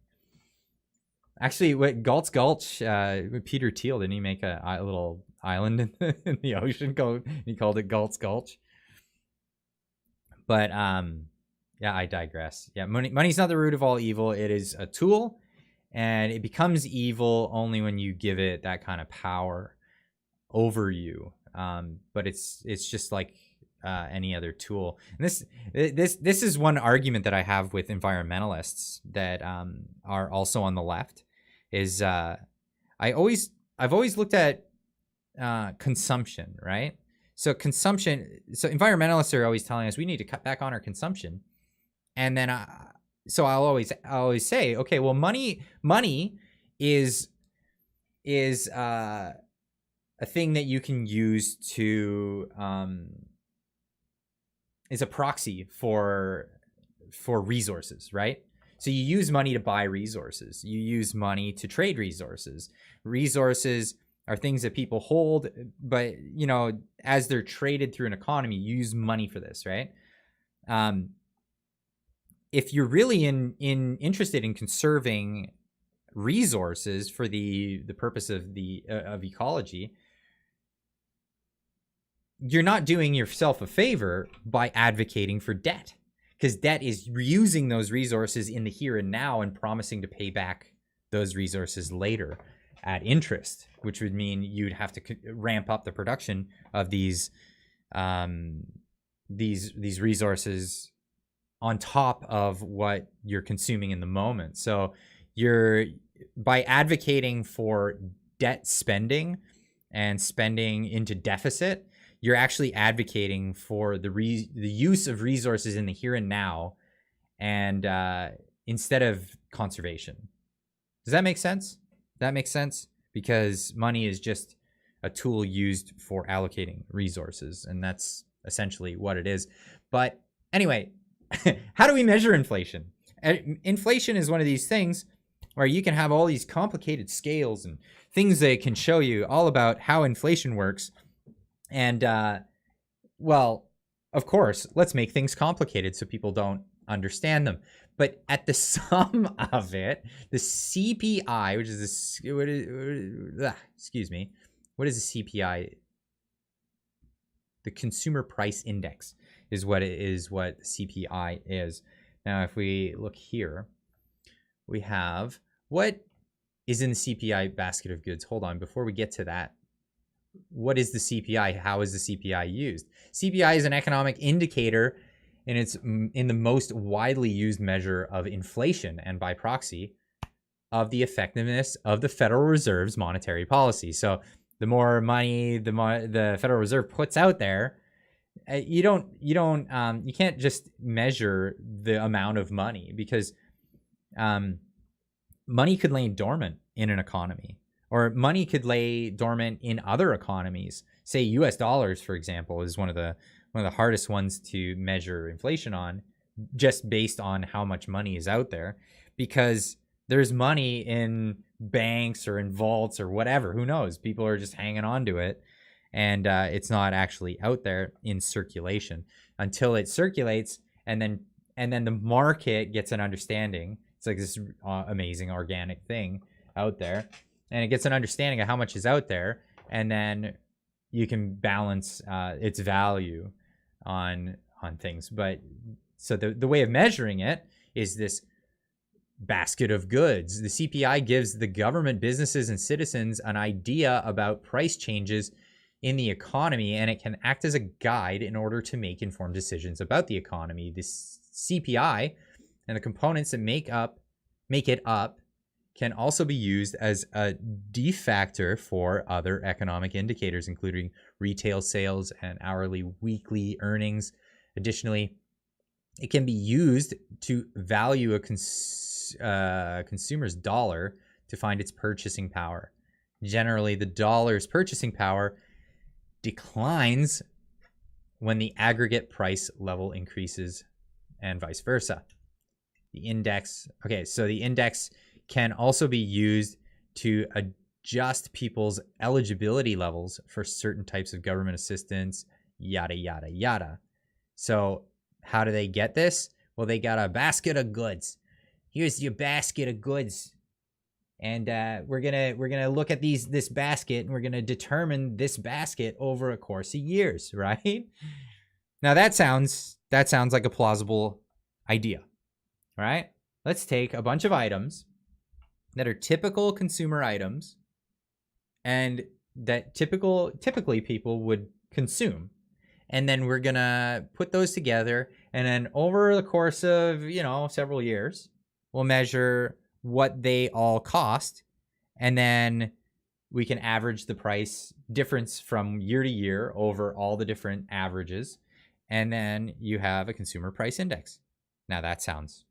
[SPEAKER 1] Actually, what Galt's Gulch, Peter Thiel, didn't he make a little island in the ocean he called it Galt's Gulch? But yeah, I digress. Yeah, money's not the root of all evil. It is a tool, and it becomes evil only when you give it that kind of power over you. But it's just like any other tool. And this is one argument that I have with environmentalists that are also on the left. Is I've always looked at consumption, right? So environmentalists are always telling us we need to cut back on our consumption, and then I'll always say, okay, well, money is a thing that you can use to is a proxy for resources, right? So you use money to buy resources. You use money to trade resources. Resources are things that people hold, but as they're traded through an economy, you use money for this, right? If you're really interested in conserving resources for the purpose of ecology, you're not doing yourself a favor by advocating for debt, because debt is reusing those resources in the here and now and promising to pay back those resources later at interest, which would mean you'd have to ramp up the production of these resources on top of what you're consuming in the moment. So by advocating for debt spending and spending into deficit, you're actually advocating for the use of resources in the here and now, and instead of conservation. Does that make sense? That makes sense, because money is just a tool used for allocating resources, and that's essentially what it is. But anyway, how do we measure inflation? Inflation is one of these things where you can have all these complicated scales and things that can show you all about how inflation works. And, well, of course, let's make things complicated so people don't understand them. But at the sum of it, the CPI, which is what is the CPI? The Consumer Price Index is what CPI is. Now, if we look here, we have what is in the CPI basket of goods. Hold on, before we get to that. What is the CPI? How is the CPI used? CPI is an economic indicator, and it's in the most widely used measure of inflation, and by proxy of the effectiveness of the Federal Reserve's monetary policy. So the more money the Federal Reserve puts out there, you can't just measure the amount of money, because money could lay dormant in an economy. Or money could lay dormant in other economies. Say U.S. dollars, for example, is one of the hardest ones to measure inflation on, just based on how much money is out there, because there's money in banks or in vaults or whatever. Who knows? People are just hanging on to it, and it's not actually out there in circulation until it circulates, and then the market gets an understanding. It's like this amazing organic thing out there. And it gets an understanding of how much is out there, and then you can balance its value on things. But so the way of measuring it is this basket of goods. The CPI gives the government, businesses, and citizens an idea about price changes in the economy, and it can act as a guide in order to make informed decisions about the economy. The CPI and the components that make it up can also be used as a de-factor for other economic indicators, including retail sales and hourly weekly earnings. Additionally, it can be used to value a consumer's dollar to find its purchasing power. Generally, the dollar's purchasing power declines when the aggregate price level increases, and vice versa. The index can also be used to adjust people's eligibility levels for certain types of government assistance, yada, yada, yada. So how do they get this? Well, they got a basket of goods. Here's your basket of goods. and we're gonna look at this basket, and we're gonna determine this basket over a course of years, right? Now that sounds like a plausible idea, right? Let's take a bunch of items that are typical consumer items and that typically people would consume. And then we're gonna put those together, and then over the course of, several years, we'll measure what they all cost, and then we can average the price difference from year to year over all the different averages, and then you have a consumer price index. Now that sounds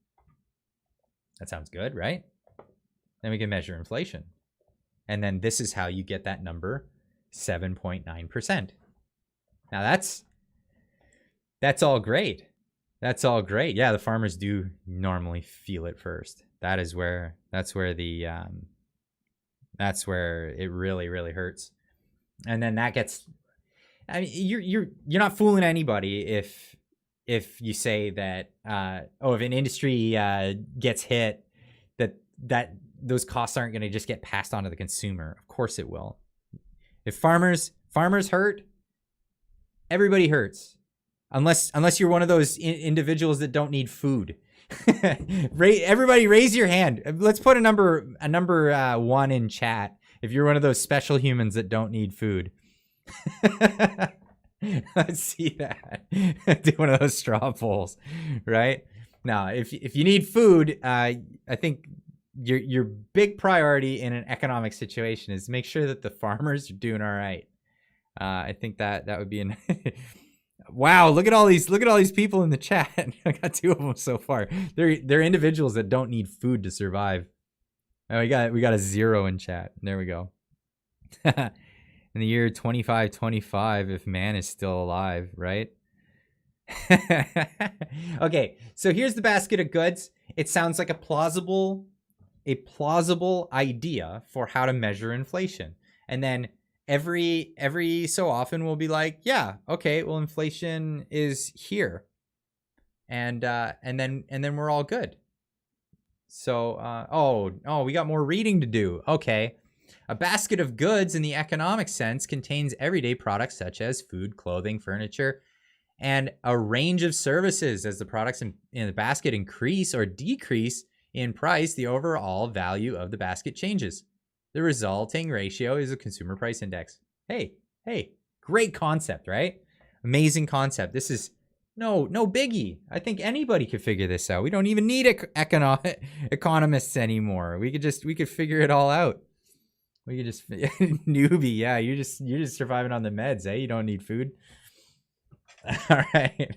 [SPEAKER 1] good, right? Then we can measure inflation. And then this is how you get that number, 7.9%. Now that's all great. That's all great. Yeah, the farmers do normally feel it first. That's where it really, really hurts. And then that gets, I mean, you're not fooling anybody if you say that if an industry gets hit, that those costs aren't going to just get passed on to the consumer. Of course it will. If farmers hurt, everybody hurts. Unless you're one of those individuals that don't need food. Everybody raise your hand. Let's put a number 1 in chat if you're one of those special humans that don't need food. Let's see that. Do one of those straw polls, right? Now, if you need food, I think your big priority in an economic situation is make sure that the farmers are doing all right. I think that would be an wow, look at all these people in the chat. I got 2 of them so far. They're individuals that don't need food to survive. Oh, we got a 0 in chat. There we go. In the year 2525, if man is still alive, right? Okay, so here's the basket of goods. It sounds like a plausible idea for how to measure inflation. And then every so often we'll be like, yeah, okay, well, inflation is here. And then we're all good. So, we got more reading to do. Okay. A basket of goods in the economic sense contains everyday products such as food, clothing, furniture, and a range of services. As the products in the basket increase or decrease in price, the overall value of the basket changes. The resulting ratio is a consumer price index. Hey, great concept, right? Amazing concept. This is no biggie. I think anybody could figure this out. We don't even need economists anymore. We could figure it all out. We could just newbie. Yeah, you're just surviving on the meds, eh? You don't need food. All right.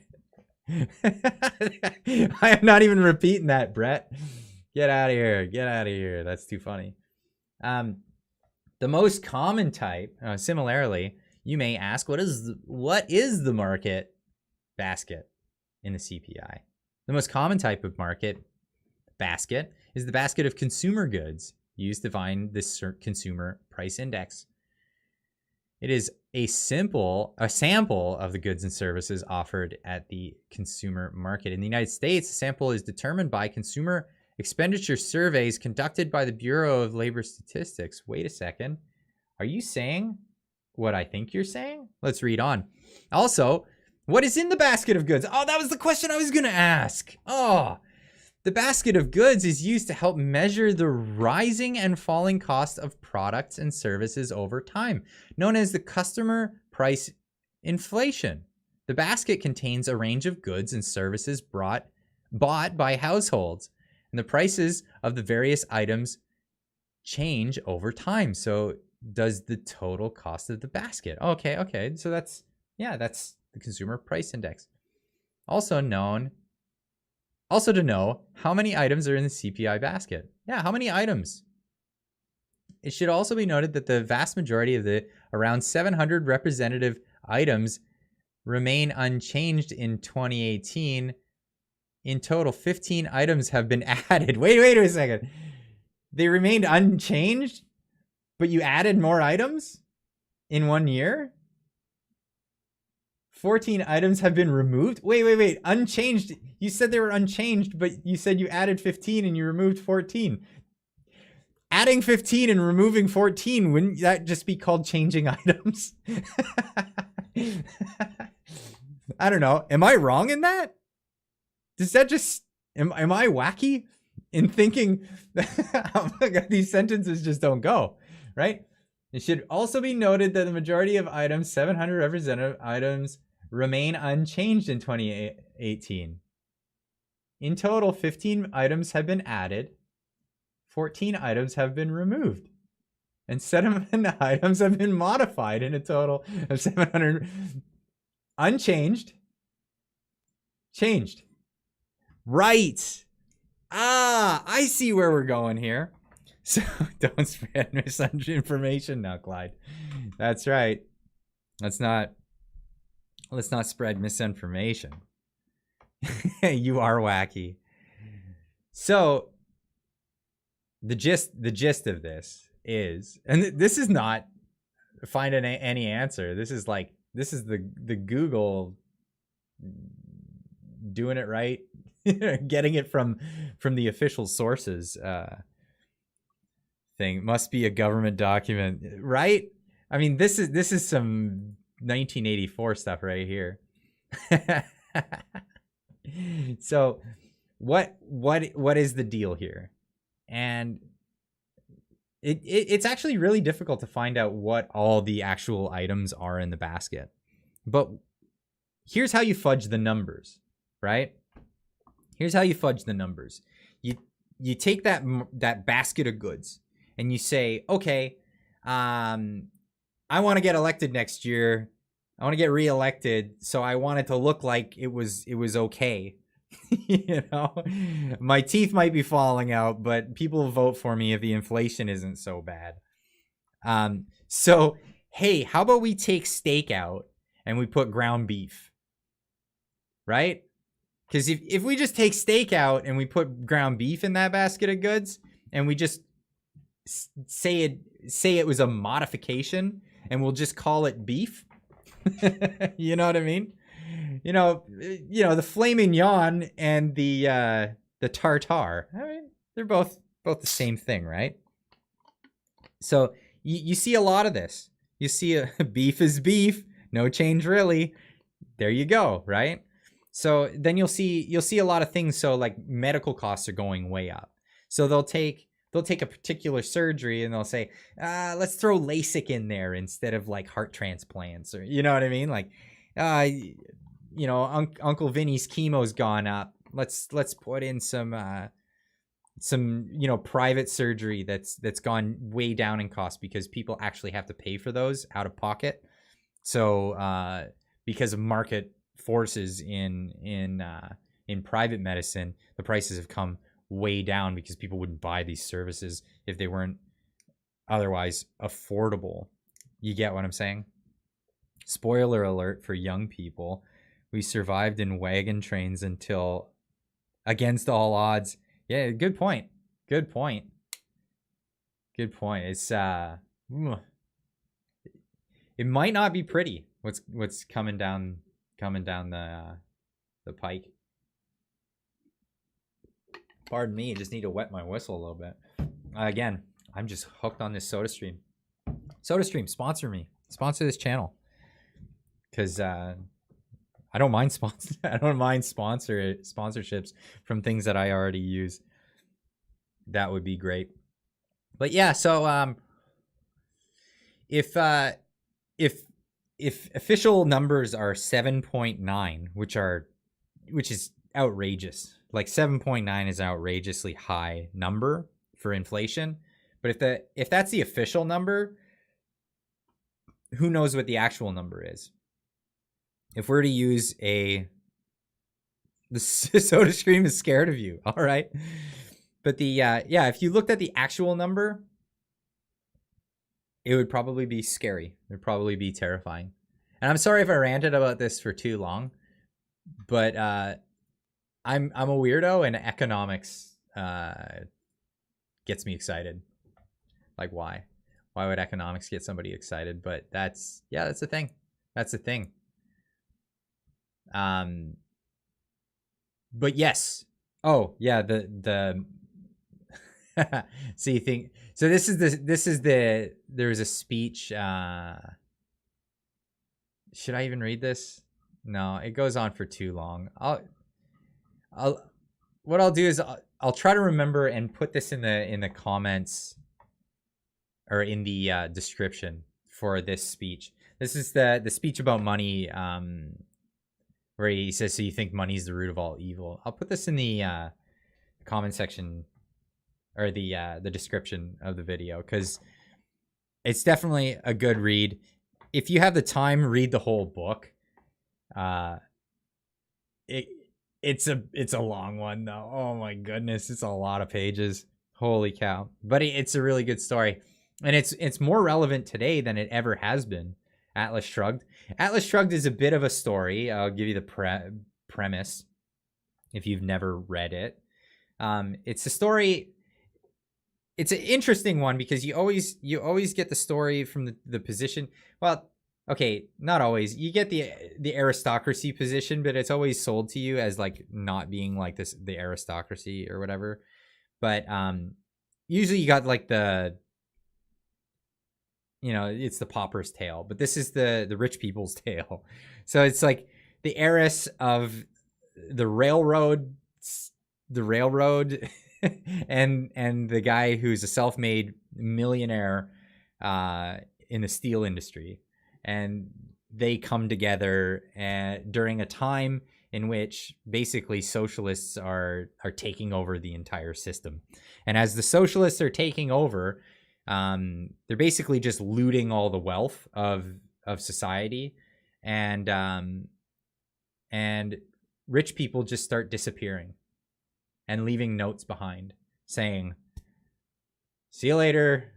[SPEAKER 1] I am not even repeating that, Brett. Get out of here. That's too funny. The most common type, similarly, you may ask, what is the market basket in the CPI? The most common type of market basket is the basket of consumer goods used to find this consumer price index. It is a sample of the goods and services offered at the consumer market. In the United States, the sample is determined by consumer expenditure surveys conducted by the Bureau of Labor Statistics. Wait a second. Are you saying what I think you're saying? Let's read on. Also, what is in the basket of goods? Oh, that was the question I was going to ask. The basket of goods is used to help measure the rising and falling cost of products and services over time, known as the customer price inflation. The basket contains a range of goods and services bought by households, and the prices of the various items change over time. So does the total cost of the basket. Okay. So that's the consumer price index. Also to know how many items are in the CPI basket. Yeah, how many items? It should also be noted that the vast majority of the around 700 representative items remain unchanged in 2018. In total, 15 items have been added. Wait a second. They remained unchanged, but you added more items in 1 year? 14 items have been removed? Wait. Unchanged. You said they were unchanged, but you said you added 15 and you removed 14. adding 15 and removing 14, wouldn't that just be called changing items? I don't know. Am I wrong in that? Does that just, am I wacky in thinking that oh my God, these sentences just don't go, right? It should also be noted that the majority of items, 700 representative items, remain unchanged in 2018. In total, 15 items have been added, 14 items have been removed, and 7 items have been modified in a total of 700. Unchanged. Changed. Right. Ah, I see where we're going here. So don't spread misinformation now, Clyde. That's right. Let's not spread misinformation. You are wacky. So the gist of this is, and this is not finding any answer. This is the Google doing it right, getting it from the official sources thing. Must be a government document, right? I mean, this is some 1984 stuff right here. So what is the deal here? And it's actually really difficult to find out what all the actual items are in the basket. But here's how you fudge the numbers, right? Here's how you fudge the numbers. You take that basket of goods and you say, okay, I want to get elected next year. I want to get reelected, so I want it to look like it was okay. You know, my teeth might be falling out, but people will vote for me if the inflation isn't so bad. So, hey, how about we take steak out and we put ground beef, right? Because if we just take steak out and we put ground beef in that basket of goods and we just say it was a modification and we'll just call it beef, you know what I mean? You know, the filet mignon and the tartare. I mean, they're both the same thing, right? So you see a lot of this. You see beef is beef, no change really. There you go, right? So then you'll see a lot of things. So like medical costs are going way up. So they'll take a particular surgery and they'll say, let's throw LASIK in there instead of like heart transplants, or you know what I mean? Like, Uncle Vinny's chemo's gone up. Let's put in some private surgery that's gone way down in cost because people actually have to pay for those out of pocket. So because of market forces in private medicine, the prices have come way down because people wouldn't buy these services if they weren't otherwise affordable. You get what I'm saying? Spoiler alert for young people. We survived in wagon trains until against all odds. Yeah, good point. Good point. It's it might not be pretty what's coming down the pike. Pardon me, I just need to wet my whistle a little bit. Again, I'm just hooked on this SodaStream. SodaStream, sponsor me. Sponsor this channel. Because I don't mind sponsorships from things that I already use. That would be great. But yeah, so if official numbers are 7.9, which is outrageous. Like 7.9 is an outrageously high number for inflation. But if that's the official number, who knows what the actual number is? If we're to use the SodaStream is scared of you, all right? But if you looked at the actual number, it would probably be scary. It would probably be terrifying. And I'm sorry if I ranted about this for too long, but I'm a weirdo, and economics gets me excited. Like, why? Why would economics get somebody excited? But that's the thing. That's the thing. But yes. Oh yeah, the So you think so? This is the there's a speech. Should I even read this? No, it goes on for too long. What I'll do is I'll try to remember and put this in the comments or in the description for this speech. This is the speech about money, where he says, "So you think money is the root of all evil?" I'll put this in the comment section or the description of the video, because it's definitely a good read. If you have the time, read the whole book. It's a long one though. Oh my goodness, it's a lot of pages. Holy cow! But it's a really good story, and it's more relevant today than it ever has been. Atlas Shrugged. Atlas Shrugged is a bit of a story. I'll give you the premise if you've never read it. It's a story. It's an interesting one because you always get the story from the position. Well, okay, not always. You get the aristocracy position, but it's always sold to you as like not being like this, the aristocracy or whatever. But usually you got like it's the pauper's tale, but this is the rich people's tale. So it's like the heiress of the railroad and the guy who's a self-made millionaire in the steel industry, and they come together during a time in which basically socialists are taking over the entire system. And as the socialists are taking over, they're basically just looting all the wealth of society, and rich people just start disappearing and leaving notes behind saying, "See you later.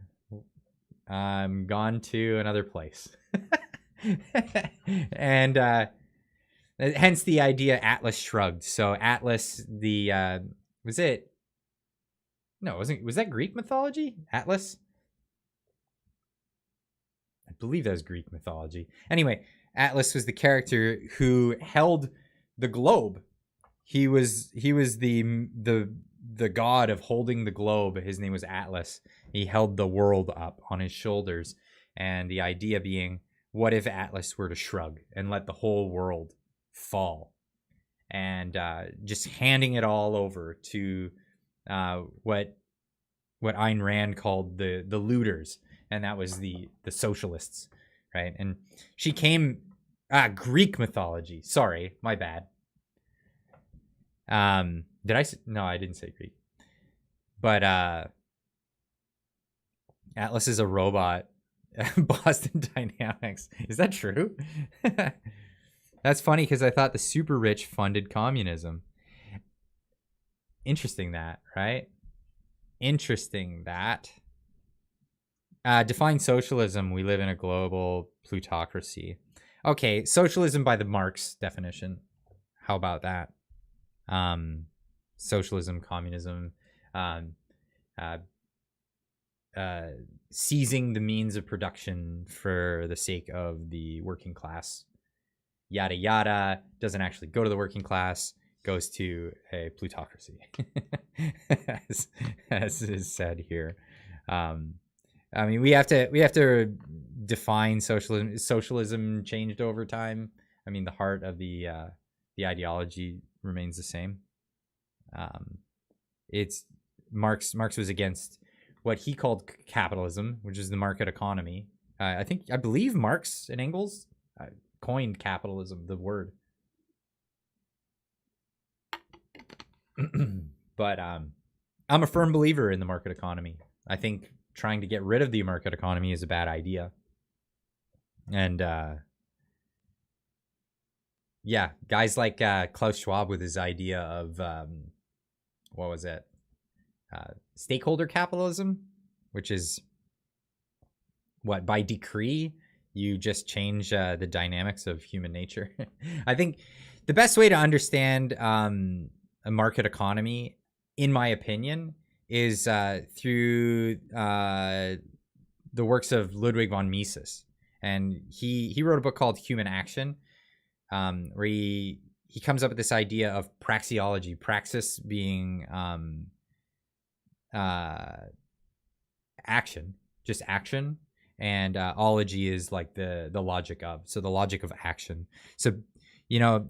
[SPEAKER 1] I'm gone to another place." And hence the idea Atlas Shrugged. So Atlas, was that Greek mythology? Atlas? I believe that was Greek mythology. Anyway, Atlas was the character who held the globe. He was the god of holding the globe. His name was Atlas. He held the world up on his shoulders. And the idea being, what if Atlas were to shrug and let the whole world fall? And just handing it all over to what Ayn Rand called the looters. And that was the socialists, right? And she came... Greek mythology. Sorry, my bad. Did I say... No, I didn't say Greek. But Atlas is a robot. Boston Dynamics. Is that true? That's funny because I thought the super rich funded communism. Interesting that, right? Interesting that. Define socialism. We live in a global plutocracy. Okay, socialism by the Marx definition. How about that? Socialism, communism, seizing the means of production for the sake of the working class. Yada yada. Doesn't actually go to the working class. Goes to a plutocracy, as is said here. I mean, we have to define socialism. Socialism changed over time. I mean, the heart of the ideology remains the same. It's Marx was against what he called capitalism, which is the market economy. I believe Marx and Engels coined capitalism, the word. But I'm a firm believer in the market economy. I think trying to get rid of the market economy is a bad idea. And guys like Klaus Schwab with his idea of what was it? Stakeholder capitalism, which is what, by decree you just change the dynamics of human nature. I think the best way to understand a market economy, in my opinion, is through the works of Ludwig von Mises. And he wrote a book called Human Action, where he comes up with this idea of praxeology, praxis being action, just action, and ology is like the logic of. So the logic of action. So, you know,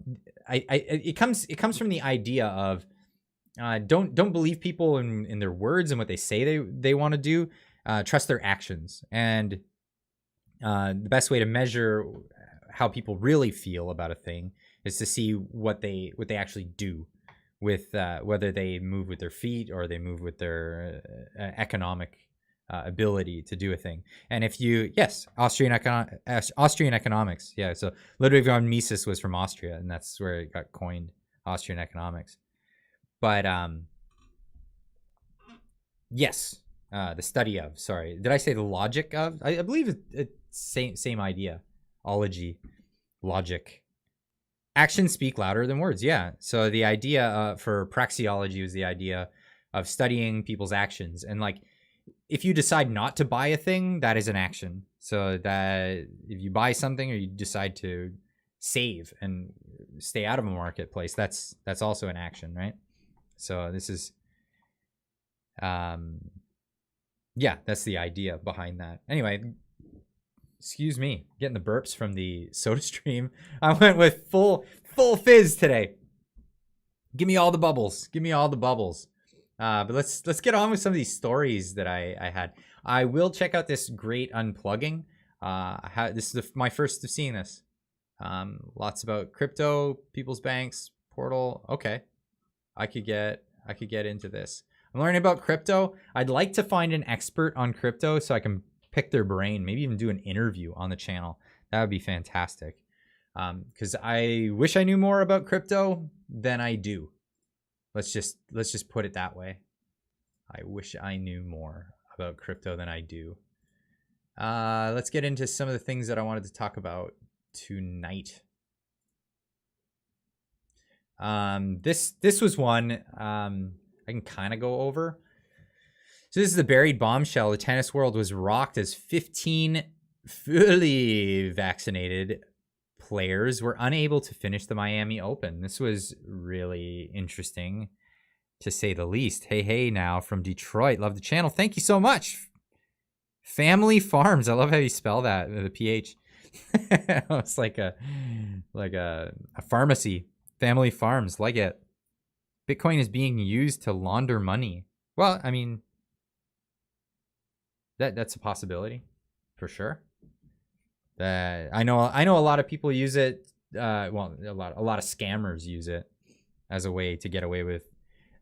[SPEAKER 1] it comes from the idea of don't believe people in their words and what they say they want to do. Trust their actions. And the best way to measure how people really feel about a thing is to see what they actually do with whether they move with their feet or they move with their economic ability to do a thing. And if you, yes, Austrian economics. Yeah. So Ludwig von Mises was from Austria, and that's where it got coined, Austrian economics. But yes, the study of, sorry, did I say the logic of? I believe it's same idea. Ology, logic. Actions speak louder than words. Yeah. So the idea for praxeology was the idea of studying people's actions. And like, if you decide not to buy a thing, that is an action. So that if you buy something or you decide to save and stay out of a marketplace, that's also an action, right? So this is, yeah, that's the idea behind that. Anyway, excuse me, getting the burps from the soda stream. I went with full fizz today. Give me all the bubbles. Give me all the bubbles. But let's get on with some of these stories that I had. I will check out this great unplugging. This is my first of seeing this. Lots about crypto, people's banks, portal. Okay, I could get into this. I'm learning about crypto. I'd like to find an expert on crypto so I can pick their brain, maybe even do an interview on the channel. That would be fantastic. Because I wish I knew more about crypto than I do. Let's just put it that way. I wish I knew more about crypto than I do. Let's get into some of the things that I wanted to talk about tonight. This was one I can kind of go over. So this is the buried bombshell. The tennis world was rocked as 15 fully vaccinated players were unable to finish the Miami Open. This was really interesting, to say the least. Hey now from Detroit. Love the channel. Thank you so much. Family Farms. I love how you spell that, the PH. It's like a pharmacy. Family Farms. Like it. Bitcoin is being used to launder money. Well, I mean, that's a possibility for sure. I know a lot of people use it. Well, a lot of scammers use it as a way to get away with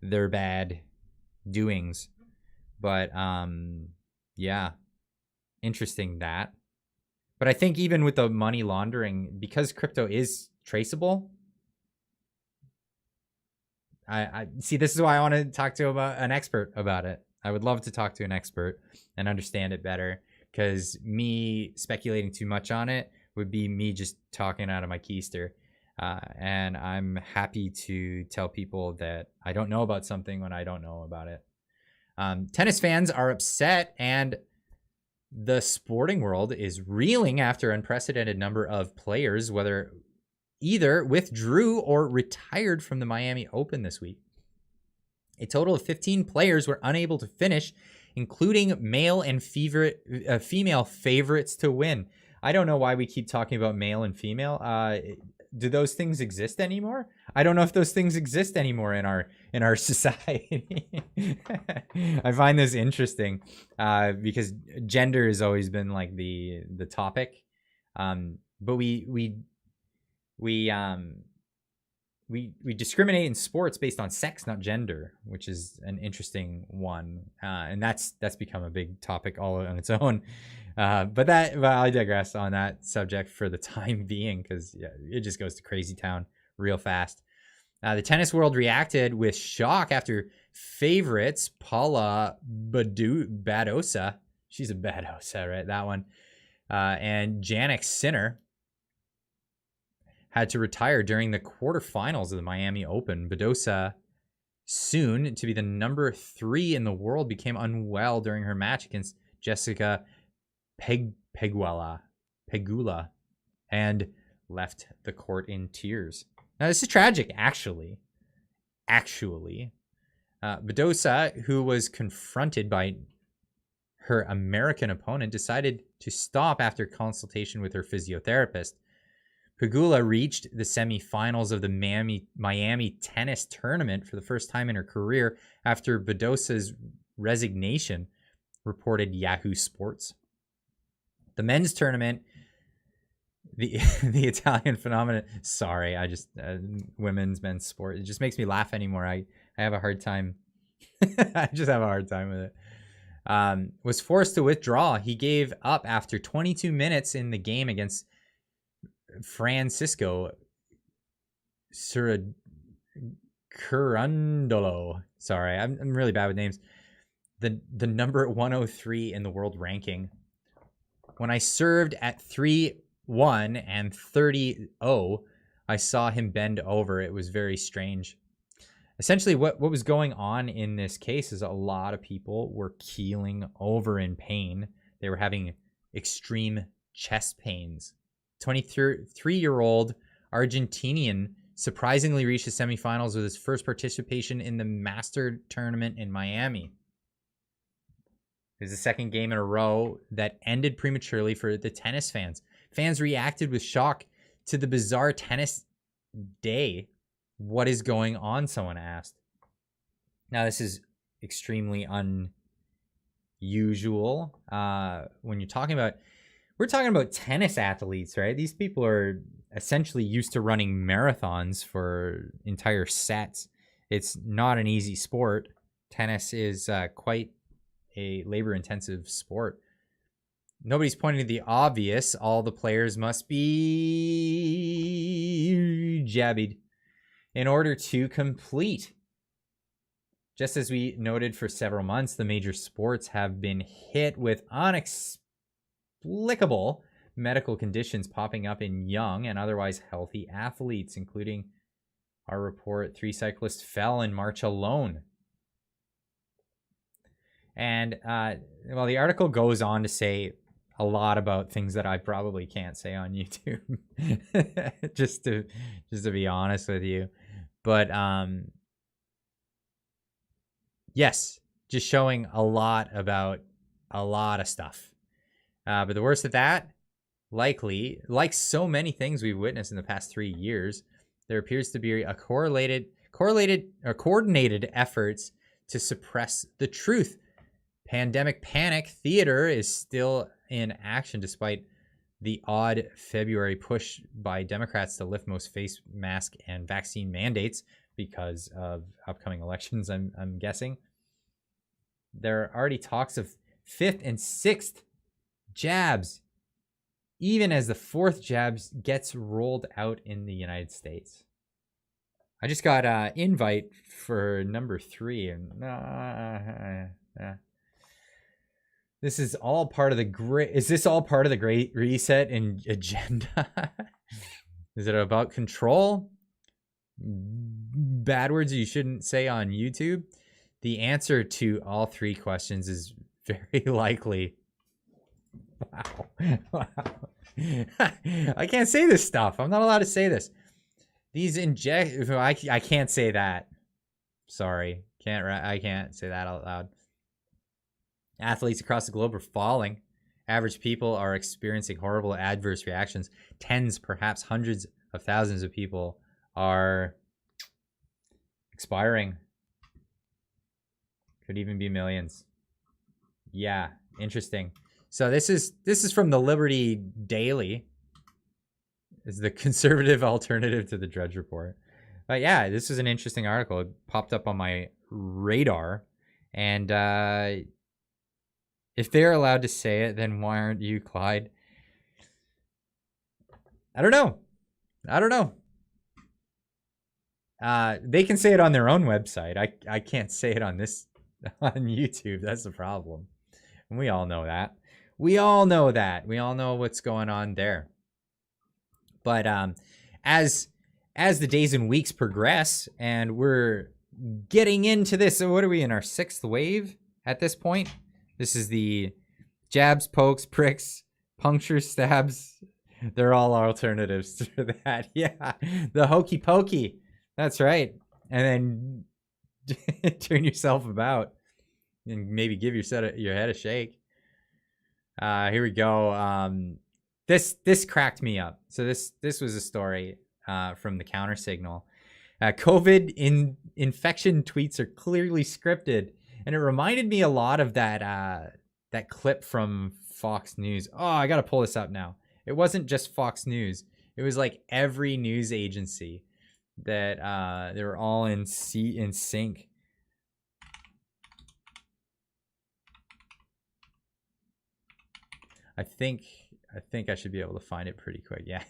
[SPEAKER 1] their bad doings. But yeah, interesting that. But I think even with the money laundering, because crypto is traceable, I see. This is why I want to talk to an expert about it. I would love to talk to an expert and understand it better, because me speculating too much on it would be me just talking out of my keister. And I'm happy to tell people that I don't know about something when I don't know about it. Tennis fans are upset, and the sporting world is reeling after unprecedented number of players, whether either withdrew or retired from the Miami Open this week. A total of 15 players were unable to finish, including male and female favorites to win. I don't know why we keep talking about male and female. Do those things exist anymore? I don't know if those things exist anymore in our society. I find this interesting because gender has always been like the topic, but we discriminate in sports based on sex, not gender, which is an interesting one, and that's become a big topic all on its own. But I digress on that subject for the time being, because yeah, it just goes to crazy town real fast. The tennis world reacted with shock after favorites Paula Badosa, she's a Badosa, right? That one, and Jannik Sinner had to retire during the quarterfinals of the Miami Open. Badosa, soon to be the number 3 in the world, became unwell during her match against Jessica Pegula, and left the court in tears. Now, this is tragic, actually. Badosa, who was confronted by her American opponent, decided to stop after consultation with her physiotherapist. Pegula reached the semifinals of the Miami tennis tournament for the first time in her career after Badosa's resignation, reported Yahoo Sports. The men's tournament, the Italian phenomenon. Sorry, I just women's men's sport. It just makes me laugh anymore. I have a hard time. I just have a hard time with it. Was forced to withdraw. He gave up after 22 minutes in the game against Francisco Curundolo. Sorry, I'm really bad with names. The number 103 in the world ranking. When I served at 3-1 and 30-0, I saw him bend over. It was very strange. Essentially, what was going on in this case is a lot of people were keeling over in pain. They were having extreme chest pains. 23-year-old Argentinian surprisingly reached the semifinals with his first participation in the Master Tournament in Miami. It was the second game in a row that ended prematurely for the tennis fans. Fans reacted with shock to the bizarre tennis day. What is going on? Someone asked. Now, this is extremely unusual. When you're talking about, we're talking about tennis athletes, right? These people are essentially used to running marathons for entire sets. It's not an easy sport. Tennis is quite a labor-intensive sport. Nobody's pointing to the obvious. All the players must be jabbied in order to complete. Just as we noted for several months, the major sports have been hit with inexplicable medical conditions popping up in young and otherwise healthy athletes, including our report, 3 cyclists fell in March alone. And, well, the article goes on to say a lot about things that I probably can't say on YouTube, just to be honest with you. But, yes, just showing a lot about a lot of stuff. But the worst of that, likely, like so many things we've witnessed in the past 3 years, there appears to be a coordinated efforts to suppress the truth. Pandemic panic theater is still in action despite the odd February push by Democrats to lift most face mask and vaccine mandates because of upcoming elections, I'm guessing. There are already talks of 5th and 6th jabs, even as the 4th jab gets rolled out in the United States. I just got an invite for number 3, and this is all part of the great. Is this all part of the Great Reset and agenda? Is it about control? Bad words you shouldn't say on YouTube? The answer to all 3 questions is very likely. Wow. I can't say this stuff. I'm not allowed to say this. These I can't say that. Sorry. I can't say that out loud. Athletes across the globe are falling. Average people are experiencing horrible adverse reactions. Tens, perhaps hundreds of thousands of people are expiring. Could even be millions. Yeah, interesting. So this is from the Liberty Daily. It's the conservative alternative to the Drudge Report. But yeah, this is an interesting article. It popped up on my radar. And if they're allowed to say it, then why aren't you, Clyde? I don't know. They can say it on their own website. I can't say it on YouTube. That's the problem. And we all know that. We all know what's going on there. But as the days and weeks progress, and we're getting into this, so what are we in our 6th wave at this point? This is the jabs, pokes, pricks, punctures, stabs. They're all alternatives to that. Yeah, the hokey pokey. That's right. And then turn yourself about and maybe give your head a shake. Here we go. This cracked me up. So this was a story from the Counter Signal. COVID infection tweets are clearly scripted, and it reminded me a lot of that clip from Fox News. Oh, I gotta pull this up now. It wasn't just Fox News. It was like every news agency that they were all in sync. I think I should be able to find it pretty quick. Yeah.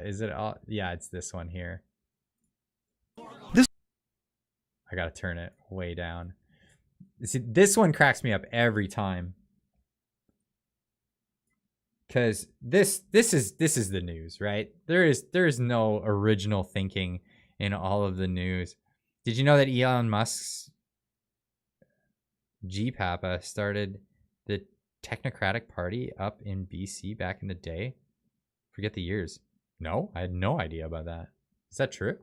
[SPEAKER 1] Is it all? Yeah, it's this one here. I gotta turn it way down. See, this one cracks me up every time. Cause this is the news, right? There is no original thinking in all of the news. Did you know that Elon Musk's GPAPA started the Technocratic Party up in BC back in the day? Forget the years. No, I had no idea about that. Is that true?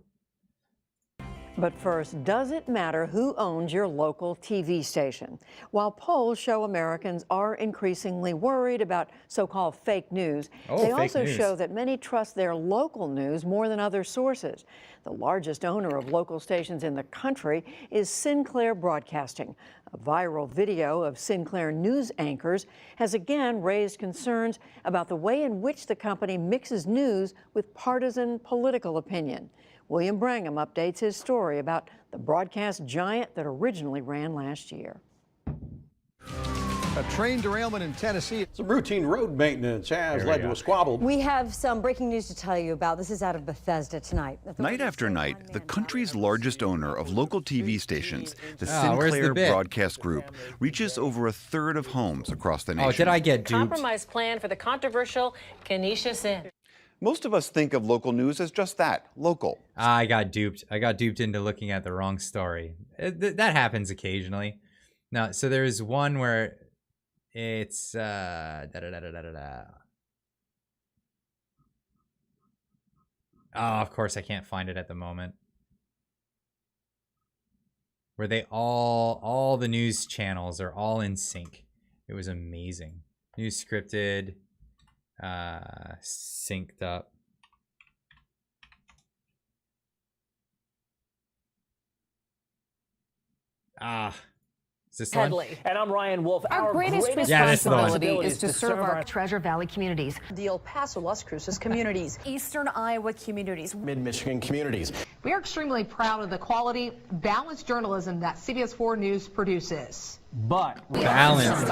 [SPEAKER 6] But first, does it matter who owns your local TV station? While polls show Americans are increasingly worried about so-called fake news, they also show that many trust their local news more than other sources. The largest owner of local stations in the country is Sinclair Broadcasting. A viral video of Sinclair news anchors has again raised concerns about the way in which the company mixes news with partisan political opinion. William Brangham updates his story about the broadcast giant that originally ran last year.
[SPEAKER 7] A train derailment in Tennessee. Some routine road maintenance has led to a squabble.
[SPEAKER 8] We have some breaking news to tell you about. This is out of Bethesda tonight.
[SPEAKER 9] Night after night, the country's largest owner of local TV stations, the Sinclair Broadcast Group, reaches over a third of homes across the nation.
[SPEAKER 1] Oh, did I get duped?
[SPEAKER 10] Compromise plan for the controversial Canisius Inn.
[SPEAKER 9] Most of us think of local news as just that, local.
[SPEAKER 1] I got duped. I got duped into looking at the wrong story. That happens occasionally. Now, so there's one where it's Oh, of course I can't find it at the moment. Where they all the news channels are all in sync. It was amazing. News scripted, synced up. Is this one?
[SPEAKER 11] And I'm Ryan Wolf.
[SPEAKER 8] Our greatest responsibility
[SPEAKER 11] is to serve our
[SPEAKER 8] Treasure Valley communities,
[SPEAKER 6] The El Paso, Las Cruces communities,
[SPEAKER 8] Eastern Iowa communities,
[SPEAKER 7] Mid-Michigan communities.
[SPEAKER 10] We are extremely proud of the quality, balanced journalism that CBS 4 News produces.
[SPEAKER 11] But
[SPEAKER 1] Balance.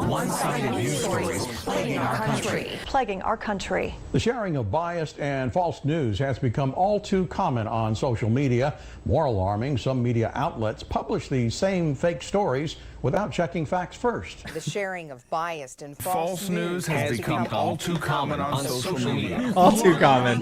[SPEAKER 8] one-sided news stories plaguing our country.
[SPEAKER 7] The sharing of biased and false news has become all too common on social media. More alarming, some media outlets publish these same fake stories without checking facts first.
[SPEAKER 12] The sharing of biased and
[SPEAKER 2] False news has become all too common on social media.
[SPEAKER 1] All too common.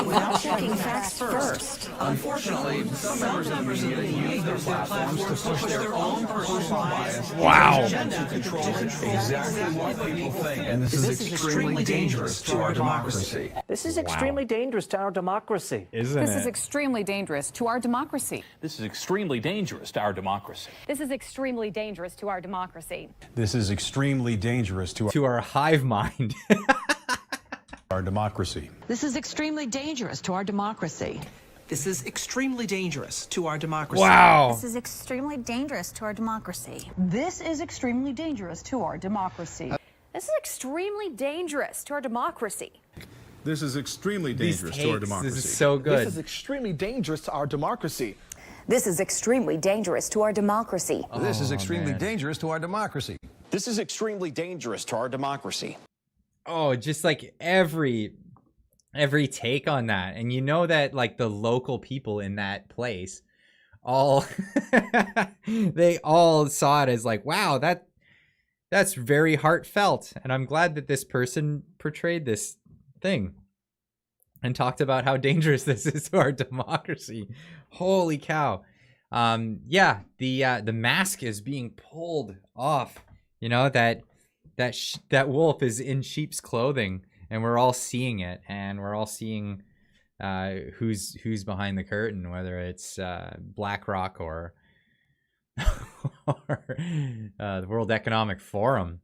[SPEAKER 8] Without checking facts first.
[SPEAKER 2] Unfortunately, some members of the media use their platforms to push their own personal bias.
[SPEAKER 1] Wow.
[SPEAKER 2] To control exactly what people think. And this is extremely dangerous to our democracy.
[SPEAKER 11] this is extremely dangerous to our democracy.
[SPEAKER 1] Isn't
[SPEAKER 10] This
[SPEAKER 1] it?
[SPEAKER 10] is extremely dangerous to our democracy.
[SPEAKER 11] This is extremely dangerous to our democracy.
[SPEAKER 10] This is extremely dangerous to our democracy.
[SPEAKER 7] This is extremely dangerous
[SPEAKER 1] To our hive mind.
[SPEAKER 7] our democracy.
[SPEAKER 8] This is extremely dangerous to our democracy.
[SPEAKER 12] This is extremely dangerous to our democracy.
[SPEAKER 1] Wow.
[SPEAKER 8] This is extremely dangerous to our democracy.
[SPEAKER 6] This is extremely dangerous to our democracy.
[SPEAKER 10] This is extremely dangerous to our democracy.
[SPEAKER 2] This is extremely
[SPEAKER 1] These
[SPEAKER 2] dangerous to our
[SPEAKER 1] takes,
[SPEAKER 2] democracy.
[SPEAKER 1] this is so good.
[SPEAKER 11] extremely dangerous to our democracy.
[SPEAKER 8] This is extremely dangerous to our democracy.
[SPEAKER 7] This is extremely dangerous to our democracy.
[SPEAKER 11] This is extremely dangerous to our democracy.
[SPEAKER 1] Oh, just like every take on that. And you know that like the local people in that place all they all saw it as like, wow, that's very heartfelt. And I'm glad that this person portrayed this thing and talked about how dangerous this is to our democracy. Holy cow. Yeah, the mask is being pulled off. You know, that that wolf is in sheep's clothing, and we're all seeing it, and we're all seeing who's behind the curtain, whether it's BlackRock or the World Economic Forum.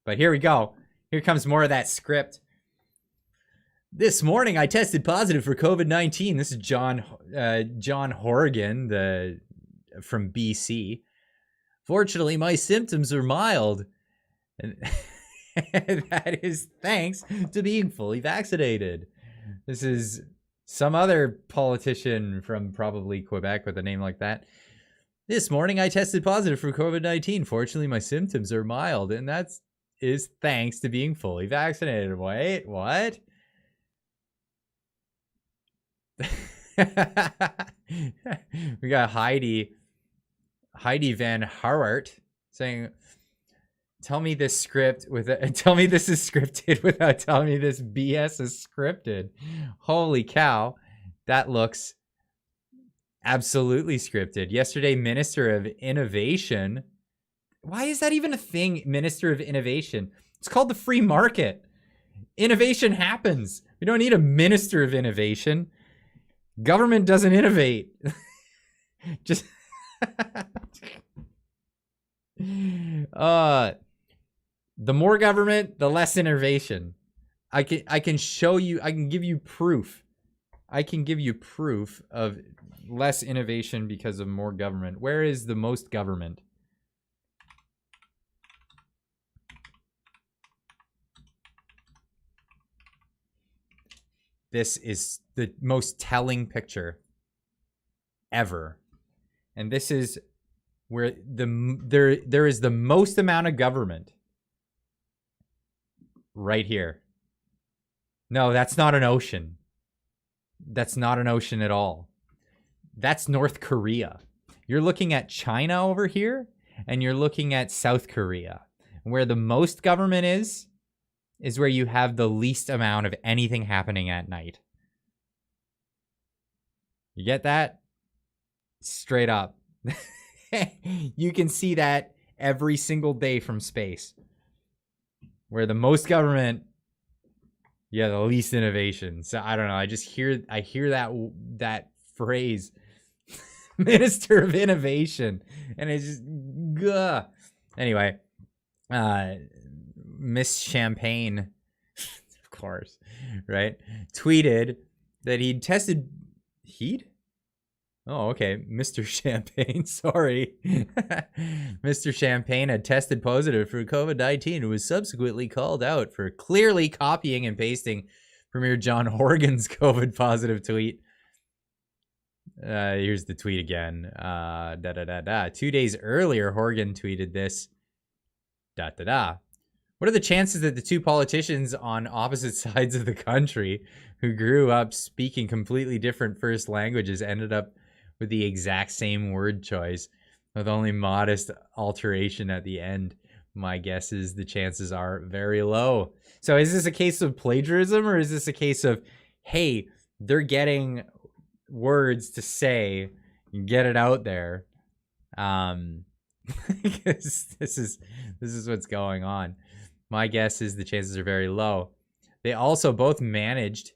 [SPEAKER 1] But here we go. Here comes more of that script. This morning, I tested positive for COVID-19. This is John Horgan, from BC. Fortunately, my symptoms are mild, and that is thanks to being fully vaccinated. This is some other politician from probably Quebec with a name like that. This morning, I tested positive for COVID-19. Fortunately, my symptoms are mild, and that is thanks to being fully vaccinated. Wait, what? We got Heidi Van Harwart saying, tell me this is scripted without telling me this BS is scripted. Holy cow, that looks absolutely scripted. Yesterday, Minister of Innovation. Why is that even a thing, Minister of Innovation? It's called the free market. Innovation happens. We don't need a Minister of Innovation. Government doesn't innovate. Just the more government, the less innovation. I can show you, I can give you proof. I can give you proof of less innovation because of more government. Where is the most government? This is the most telling picture ever. And this is where there is the most amount of government right here. No, that's not an ocean. That's not an ocean at all. That's North Korea. You're looking at China over here, and you're looking at South Korea. Where the most government is where you have the least amount of anything happening at night. You get that? Straight up. You can see that every single day from space. Where the most government, yeah, the least innovation. So I don't know. I hear that phrase, Minister of Innovation, and it's just, gah. Anyway, Miss Champagne, of course, right, tweeted that he'd tested. Oh, okay. Mr. Champagne, sorry. Mr. Champagne had tested positive for COVID-19 and was subsequently called out for clearly copying and pasting Premier John Horgan's COVID positive tweet. Here's the tweet again. 2 days earlier, Horgan tweeted this. What are the chances that the two politicians on opposite sides of the country who grew up speaking completely different first languages ended up with the exact same word choice with only modest alteration at the end? My guess is the chances are very low. So is this a case of plagiarism, or is this a case of, hey, they're getting words to say and get it out there? Because this is what's going on. My guess is the chances are very low. They also both managed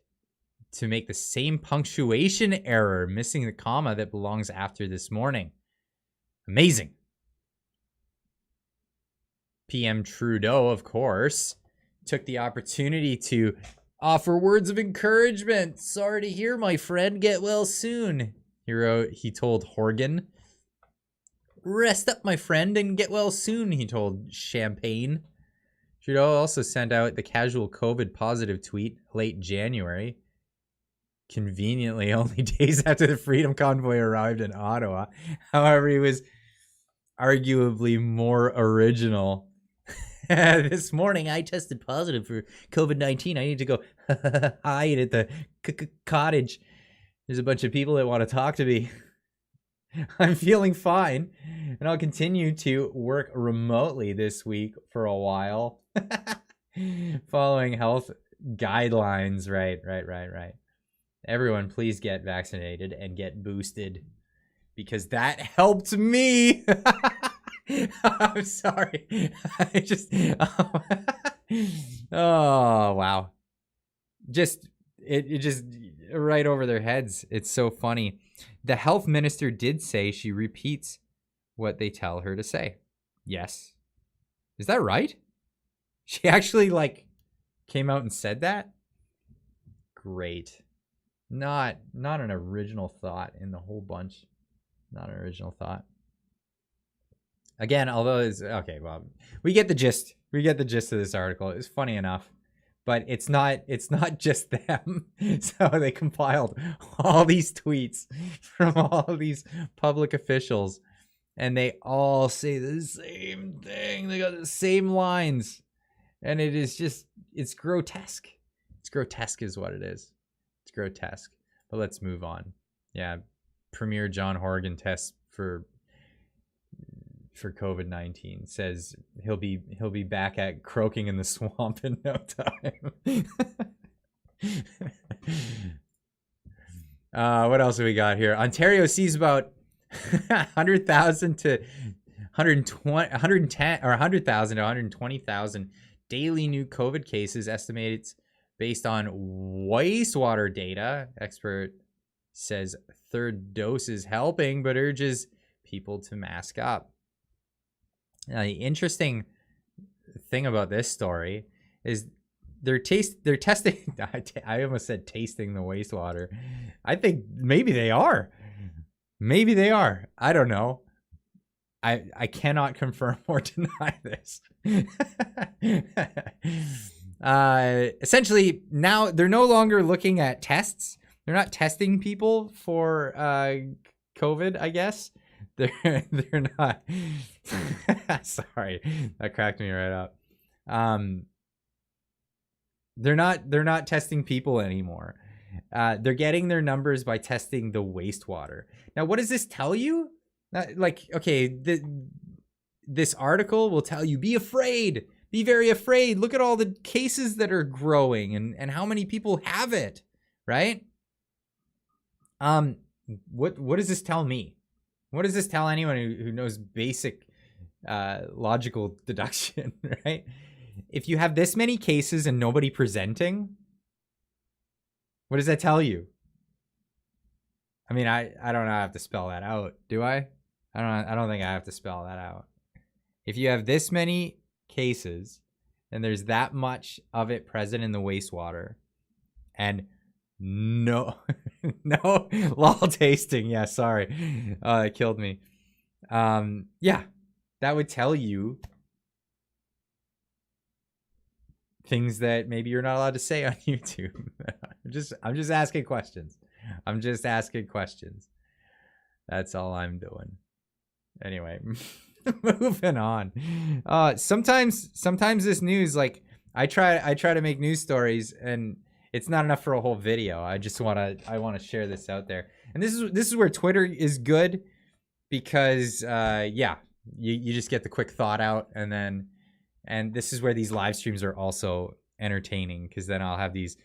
[SPEAKER 1] to make the same punctuation error, missing the comma that belongs after this morning. Amazing. PM Trudeau, of course, took the opportunity to offer words of encouragement. Sorry to hear, my friend. Get well soon. He told Horgan. Rest up, my friend, and get well soon, he told Champagne. Trudeau also sent out the casual COVID positive tweet late January, conveniently only days after the Freedom Convoy arrived in Ottawa. However, he was arguably more original. This morning, I tested positive for COVID-19. I need to go hide at the cottage. There's a bunch of people that want to talk to me. I'm feeling fine, and I'll continue to work remotely this week for a while. Following health guidelines. Right. Everyone, please get vaccinated and get boosted, because that helped me. I'm sorry. I just oh wow. Just it just right over their heads. It's so funny. The health minister did say she repeats what they tell her to say. Yes. Is that right? She actually like came out and said that? Great. Not an original thought in the whole bunch. Not an original thought. Again, although it's okay, well, we get the gist. We get the gist of this article. It's funny enough, but it's not just them. So they compiled all these tweets from all of these public officials, and they all say the same thing. They got the same lines. And it is just, it's grotesque. It's grotesque is what it is. It's grotesque. But let's move on. Yeah, Premier John Horgan tests for COVID-19, says he'll be back at croaking in the swamp in no time. What else have we got here? Ontario sees about 100,000 to 110 or 100,000 to 120,000 daily new COVID cases, estimates based on wastewater data. Expert says third dose is helping, but urges people to mask up. Now, the interesting thing about this story is they're testing. I almost said tasting the wastewater. I think maybe they are. Maybe they are. I don't know. I cannot confirm or deny this. Essentially, now they're no longer looking at tests. They're not testing people for COVID, I guess. They're not. Sorry, that cracked me right up. They're not testing people anymore. They're getting their numbers by testing the wastewater. Now, what does this tell you? Like, okay, this article will tell you, be afraid, be very afraid. Look at all the cases that are growing and how many people have it, right? What does this tell me? What does this tell anyone who knows basic logical deduction, right? If you have this many cases and nobody presenting, what does that tell you? I mean, I don't know. I have to spell that out, do I? I don't think I have to spell that out. If you have this many cases and there's that much of it present in the wastewater, and no lol tasting, yeah, sorry, it killed me. Yeah, that would tell you things that maybe you're not allowed to say on YouTube. I'm just asking questions. I'm just asking questions. That's all I'm doing. Anyway, moving on. Sometimes this news, like I try to make news stories and it's not enough for a whole video. I want to share this out there. And this is where Twitter is good because yeah, you just get the quick thought out, and this is where these live streams are also entertaining, because then I'll have these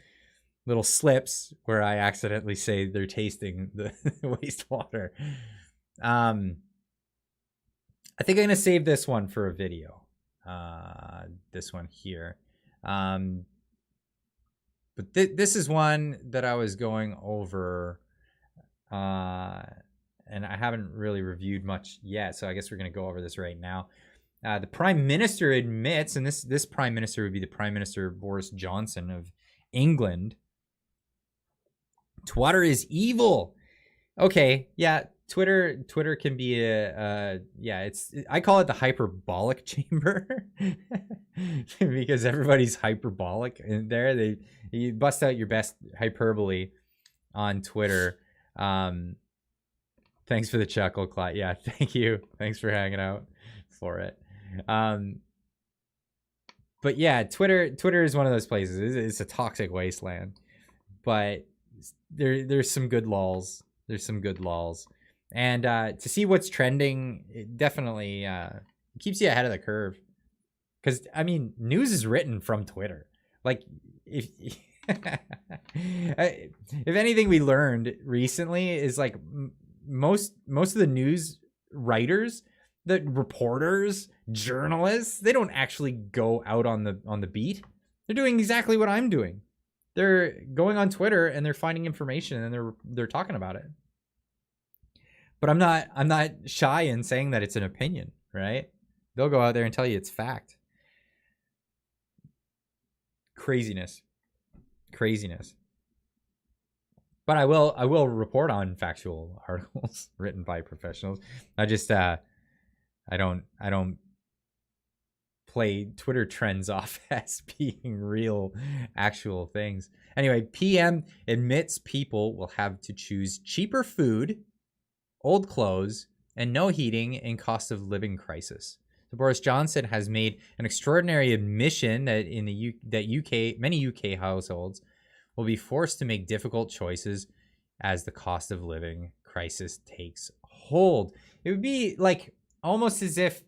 [SPEAKER 1] little slips where I accidentally say they're tasting the wastewater. I think I'm going to save this one for a video. This one here. But this is one that I was going over, and I haven't really reviewed much yet, so I guess we're going to go over this right now. The Prime Minister admits, and this Prime Minister would be the Prime Minister Boris Johnson of England, Twitter is evil. Okay, yeah, Twitter can be I call it the hyperbolic chamber because everybody's hyperbolic in there. You bust out your best hyperbole on Twitter. Thanks for the chuckle, Clyde. Yeah, thank you. Thanks for hanging out for it. But yeah, Twitter is one of those places. It's a toxic wasteland, but there's some good lols. There's some good lols. And to see what's trending, it definitely keeps you ahead of the curve. Because, I mean, news is written from Twitter. Like, if anything we learned recently is, like, most of the news writers The reporters, journalists, they don't actually go out on the beat. They're doing exactly what I'm doing. They're going on Twitter and they're finding information and they're talking about it. But I'm not shy in saying that it's an opinion, right? They'll go out there and tell you it's fact. Craziness. But I will report on factual articles written by professionals. I just I don't play Twitter trends off as being real, actual things. Anyway, PM admits people will have to choose cheaper food, old clothes, and no heating in cost of living crisis. So Boris Johnson has made an extraordinary admission that many UK households will be forced to make difficult choices as the cost of living crisis takes hold. It would be like almost as if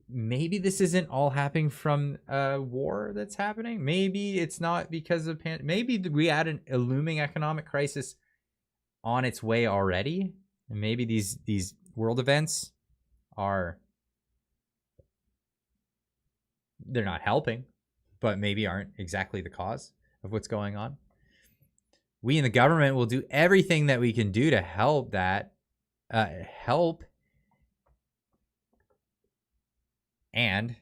[SPEAKER 1] maybe this isn't all happening from a war that's happening. Maybe it's not because of maybe we had a looming economic crisis on its way already, and maybe these world events they're not helping, but maybe aren't exactly the cause of what's going on. We in the government will do everything that we can do to help and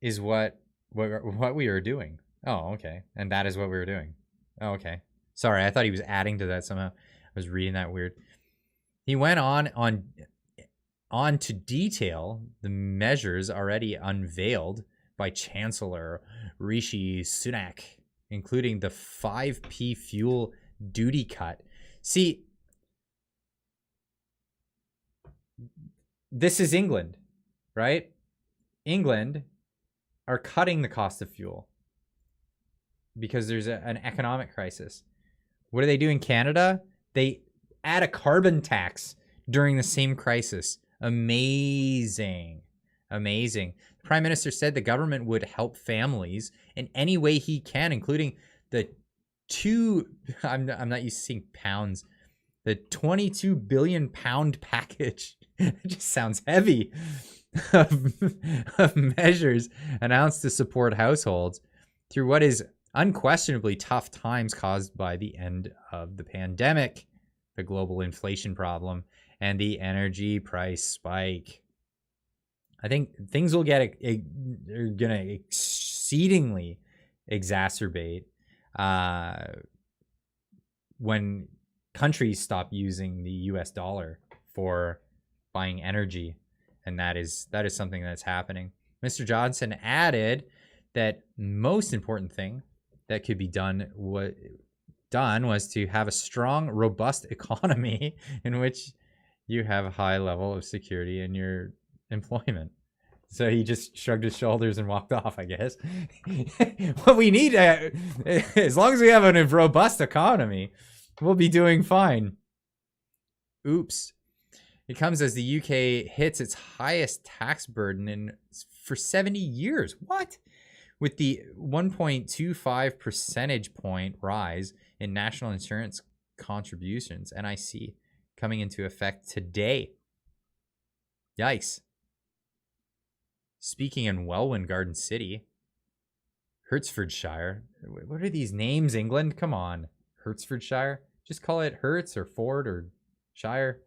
[SPEAKER 1] is what we are doing. Oh, okay. And that is what we were doing. Oh, okay. Sorry, I thought he was adding to that somehow. I was reading that weird. He went on to detail the measures already unveiled by Chancellor Rishi Sunak, including the 5p fuel duty cut. See, this is England, right? England are cutting the cost of fuel because there's an economic crisis. What do they do in Canada? They add a carbon tax during the same crisis. Amazing. The Prime Minister said the government would help families in any way he can, including the I'm not used to seeing pounds, the 22 billion pound package. It just sounds heavy of measures announced to support households through what is unquestionably tough times caused by the end of the pandemic, the global inflation problem, and the energy price spike. I think things will are going to exceedingly exacerbate when countries stop using the US dollar for buying energy. And that is something that's happening. Mr. Johnson added that most important thing that could be done was to have a strong, robust economy in which you have a high level of security in your employment. So he just shrugged his shoulders and walked off, I guess. What we need, as long as we have a robust economy, we'll be doing fine. Oops. It comes as the UK hits its highest tax burden for 70 years. What? With the 1.25 percentage point rise in national insurance contributions, NIC, coming into effect today. Yikes. Speaking in Welwyn Garden City, Hertfordshire. What are these names, England? Come on. Hertfordshire? Just call it Hertz or Ford or Shire.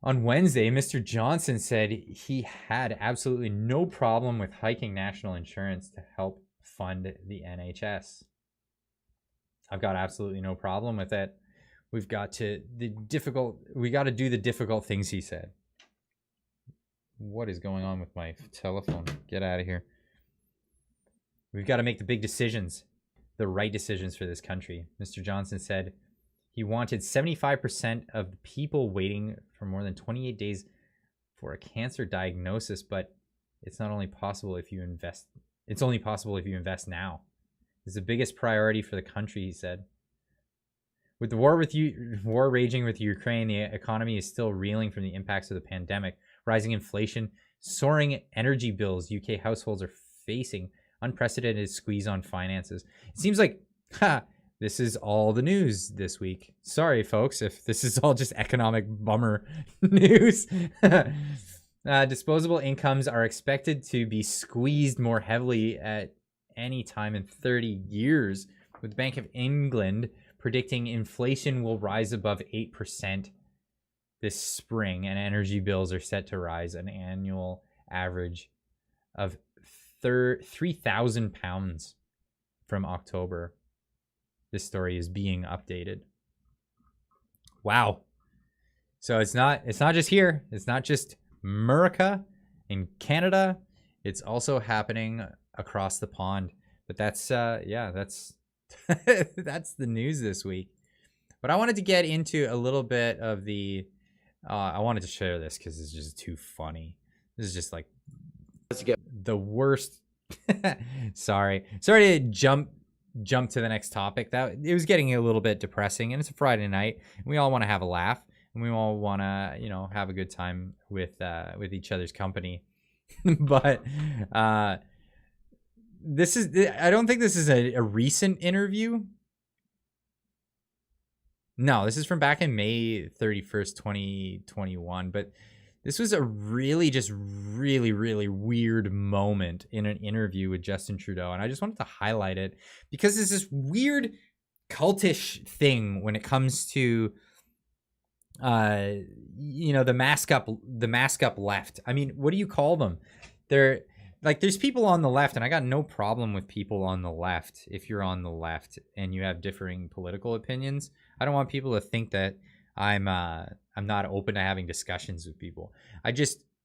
[SPEAKER 1] On Wednesday, Mr. Johnson said he had absolutely no problem with hiking national insurance to help fund the NHS. I've got absolutely no problem with it. We got to do the difficult things, he said. What is going on with my telephone? Get out of here. We've got to make the big decisions, the right decisions for this country. Mr. Johnson said he wanted 75% of the people waiting for more than 28 days for a cancer diagnosis, but it's only possible if you invest now. It's the biggest priority for the country, he said. With the war raging with Ukraine, the economy is still reeling from the impacts of the pandemic. Rising inflation, soaring energy bills, UK households are facing unprecedented squeeze on finances. It seems like this is all the news this week. Sorry, folks, if this is all just economic bummer news. Disposable incomes are expected to be squeezed more heavily at any time in 30 years, with the Bank of England predicting inflation will rise above 8% this spring, and energy bills are set to rise an annual average of £3,000 from October. This story is being updated. Wow. So it's not just here. It's not just America in Canada. It's also happening across the pond. But that's that's that's the news this week. But I wanted to get into a little bit of the I wanted to share this because it's just too funny. This is just like the worst. Sorry to jump to the next topic. That it was getting a little bit depressing, and it's a Friday night, and we all want to have a laugh, and we all want to have a good time with each other's company. But this is, I don't think this is a recent interview. No, this is from back in May 31st, 2021. But this was a really weird moment in an interview with Justin Trudeau. And I just wanted to highlight it because there's this weird cultish thing when it comes to, the mask up left. I mean, what do you call them? They're like, there's people on the left, and I got no problem with people on the left. If you're on the left and you have differing political opinions, I don't want people to think that I'm not open to having discussions with people.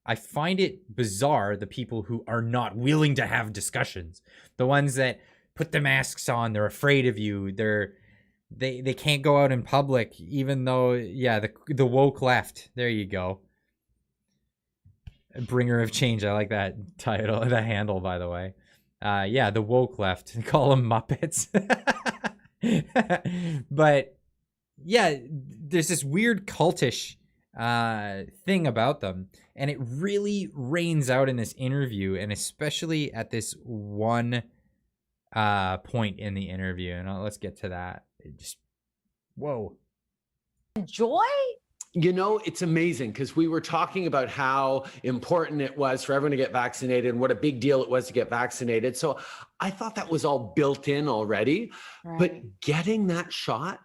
[SPEAKER 1] I find it bizarre, the people who are not willing to have discussions, the ones that put the masks on, they're afraid of you, they can't go out in public, even though, the woke left. There you go. Bringer of change. I like that title, the handle, by the way. The woke left. They call them Muppets. But yeah, there's this weird cultish thing about them, and it really rains out in this interview, and especially at this one point in the interview. And let's get to that. Whoa.
[SPEAKER 13] Joy? It's amazing because we were talking about how important it was for everyone to get vaccinated and what a big deal it was to get vaccinated. So I thought that was all built in already, right. But getting that shot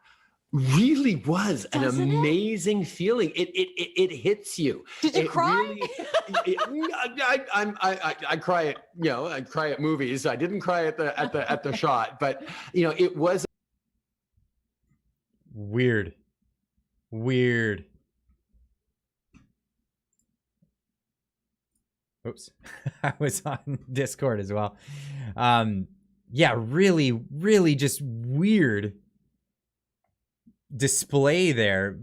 [SPEAKER 13] really was an amazing feeling. It hits you.
[SPEAKER 10] Did you cry?
[SPEAKER 13] I cry at I cry at movies. I didn't cry at the shot, but it was
[SPEAKER 1] weird. Oops. I was on Discord as well. Really just weird display there.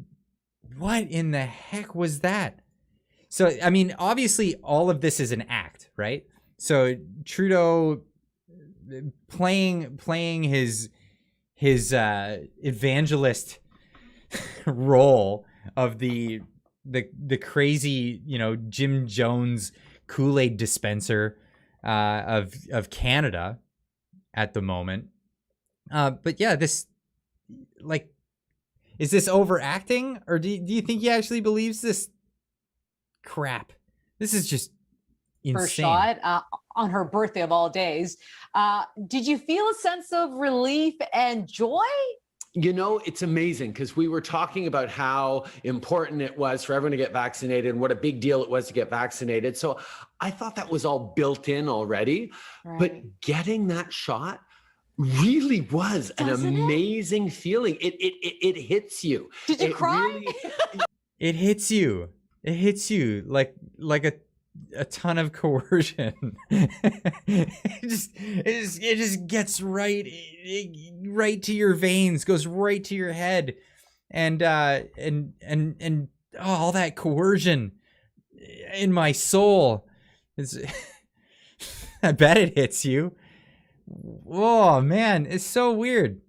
[SPEAKER 1] What in the heck was that? So, I mean, obviously all of this is an act, right? So Trudeau playing his evangelist role of the crazy, Jim Jones Kool-Aid dispenser of Canada at the moment. But yeah, this, like, is this overacting, or do you think he actually believes this crap? This is just insane.
[SPEAKER 10] First shot on her birthday of all days. Did you feel a sense of relief and joy?
[SPEAKER 13] It's amazing because we were talking about how important it was for everyone to get vaccinated and what a big deal it was to get vaccinated. So I thought that was all built in already, right. But getting that shot really was an amazing feeling. It hits you.
[SPEAKER 10] Did you cry?
[SPEAKER 1] It hits you. It hits you like a ton of coercion. it just gets right to your veins, goes right to your head, and all that coercion in my soul. I bet it hits you. Oh man, it's so weird.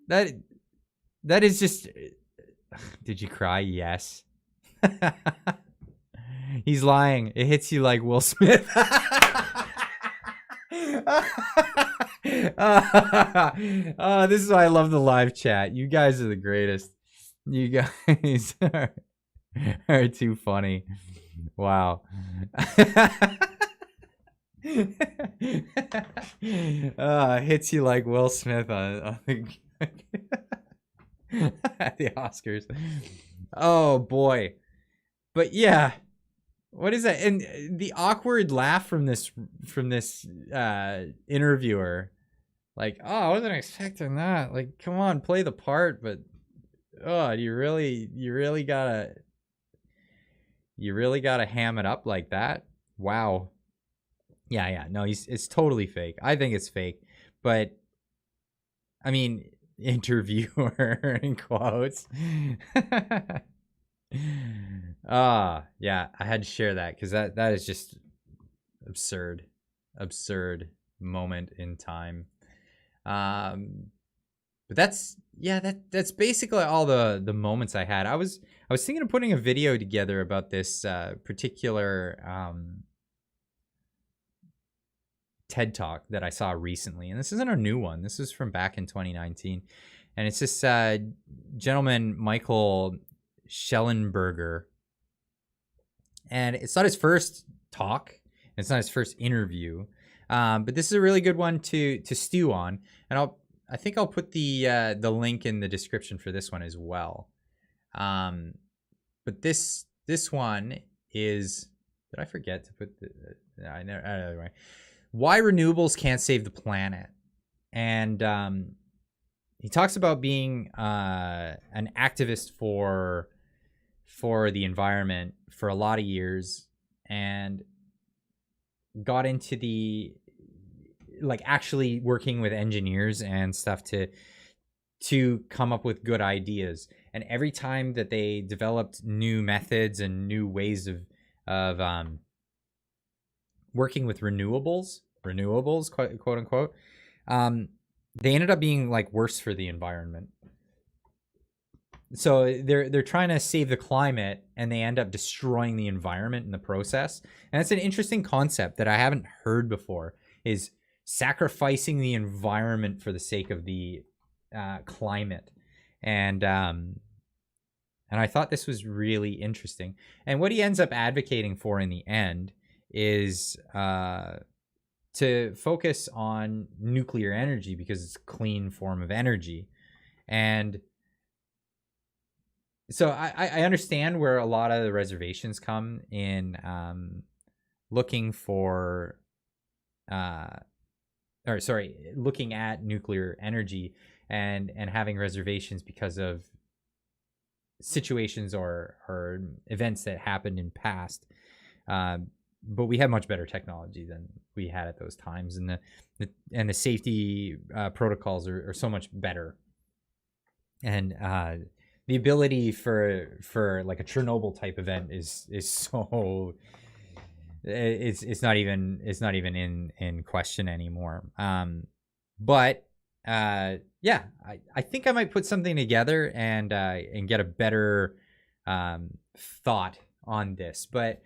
[SPEAKER 1] That is just. Did you cry? Yes. He's lying. It hits you like Will Smith. This is why I love the live chat. You guys are the greatest. You guys are too funny. Wow. Hits you like Will Smith on at the Oscars. Oh boy. But yeah, what is that? And the awkward laugh from this interviewer, like, oh, I wasn't expecting that. Like, come on, play the part, but oh, you really gotta ham it up like that. Wow. Yeah, no, it's totally fake. I think it's fake, but I mean, interviewer in quotes. Yeah, I had to share that because that is just absurd moment in time. But that's basically all the moments I had. I was thinking of putting a video together about this particular TED Talk that I saw recently, and this isn't a new one. This is from back in 2019, and it's this gentleman, Michael Shellenberger, and it's not his first talk, it's not his first interview, but this is a really good one to stew on, and I think I'll put the link in the description for this one as well. But this one is, did I forget to put the anyway, why renewables can't save the planet. And he talks about being an activist for the environment for a lot of years, and got into the actually working with engineers and stuff to come up with good ideas. And every time that they developed new methods and new ways of working with renewables, quote unquote, they ended up being worse for the environment. So they're trying to save the climate, and they end up destroying the environment in the process. And that's an interesting concept that I haven't heard before, is sacrificing the environment for the sake of the climate. And I thought this was really interesting. And what he ends up advocating for in the end is to focus on nuclear energy because it's a clean form of energy. And so I understand where a lot of the reservations come in looking at nuclear energy and having reservations because of situations or events that happened in past. But we have much better technology than we had at those times, and the safety protocols are so much better. And the ability for like a Chernobyl type event is so it's not even in question anymore. But yeah, I think I might put something together and get a better thought on this. But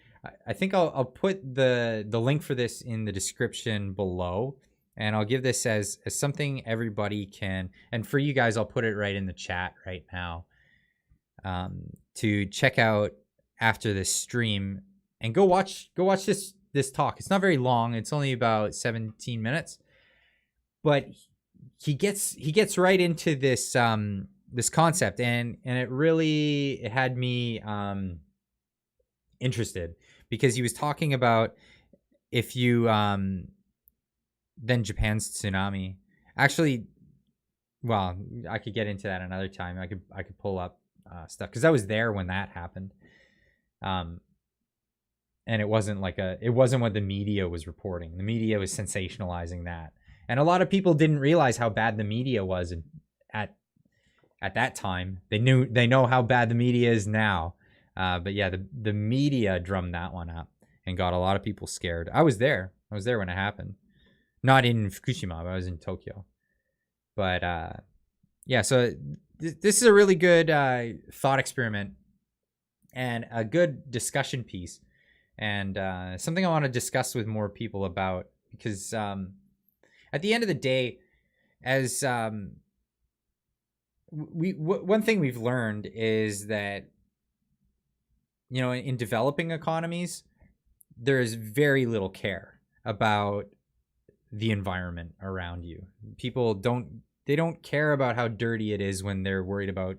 [SPEAKER 1] I think I'll put the link for this in the description below, and I'll give this as something everybody can. And for you guys, I'll put it right in the chat right now to check out after this stream, and go watch this talk. It's not very long. It's only about 17 minutes, but he gets right into this this concept, and it had me interested, because he was talking about if you then Japan's tsunami. Actually, well, I could get into that another time. I could pull up stuff, because I was there when that happened. And it wasn't what the media was reporting. The media was sensationalizing that. And a lot of people didn't realize how bad the media was at that time. They know how bad the media is now. But yeah, the media drummed that one up and got a lot of people scared. I was there when it happened. Not in Fukushima, but I was in Tokyo. But yeah, so this is a really good thought experiment and a good discussion piece, and something I want to discuss with more people about, because at the end of the day, as one thing we've learned is that, you know, in developing economies, there is very little care about the environment around you. People don't care about how dirty it is when they're worried about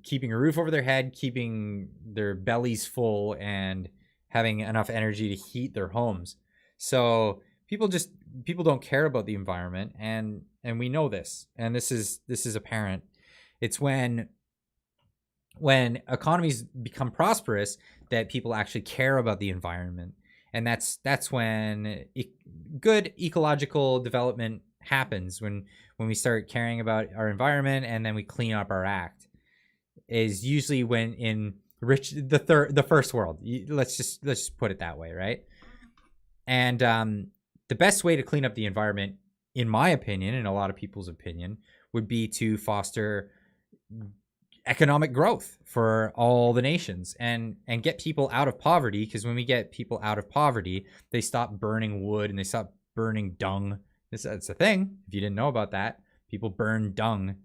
[SPEAKER 1] keeping a roof over their head, keeping their bellies full, and having enough energy to heat their homes. So people don't care about the environment, and we know this, and this is apparent. It's when economies become prosperous that people actually care about the environment, and that's when good ecological development happens, when we start caring about our environment, and then we clean up our act. Is usually when in the first world. Let's just put it that way, right? And the best way to clean up the environment, in my opinion, and a lot of people's opinion, would be to foster economic growth for all the nations and get people out of poverty. Because when we get people out of poverty, they stop burning wood and they stop burning dung. That's a thing. If you didn't know about that, people burn dung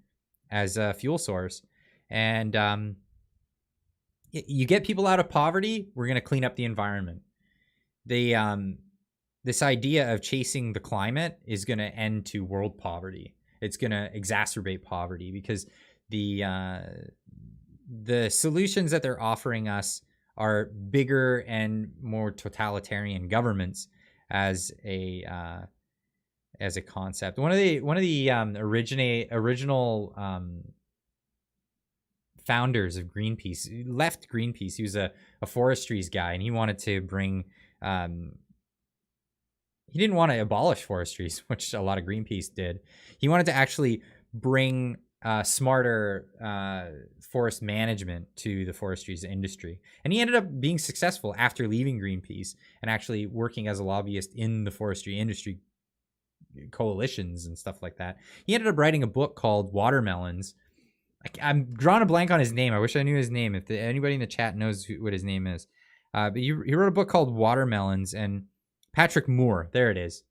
[SPEAKER 1] as a fuel source. And you get people out of poverty, we're going to clean up the environment. This idea of chasing the climate is going to end to world poverty. It's going to exacerbate poverty, because the solutions that they're offering us are bigger and more totalitarian governments as a concept. One of the original founders of Greenpeace left Greenpeace. He was a forestries guy, and he wanted to bring he didn't want to abolish forestries, which a lot of Greenpeace did. He wanted to actually bring smarter forest management to the forestries industry. And he ended up being successful after leaving Greenpeace and actually working as a lobbyist in the forestry industry coalitions and stuff like that. He ended up writing a book called Watermelons. I'm drawing a blank on his name. I wish I knew his name. If anybody in the chat knows what his name is. But he wrote a book called Watermelons, and Patrick Moore, there it is.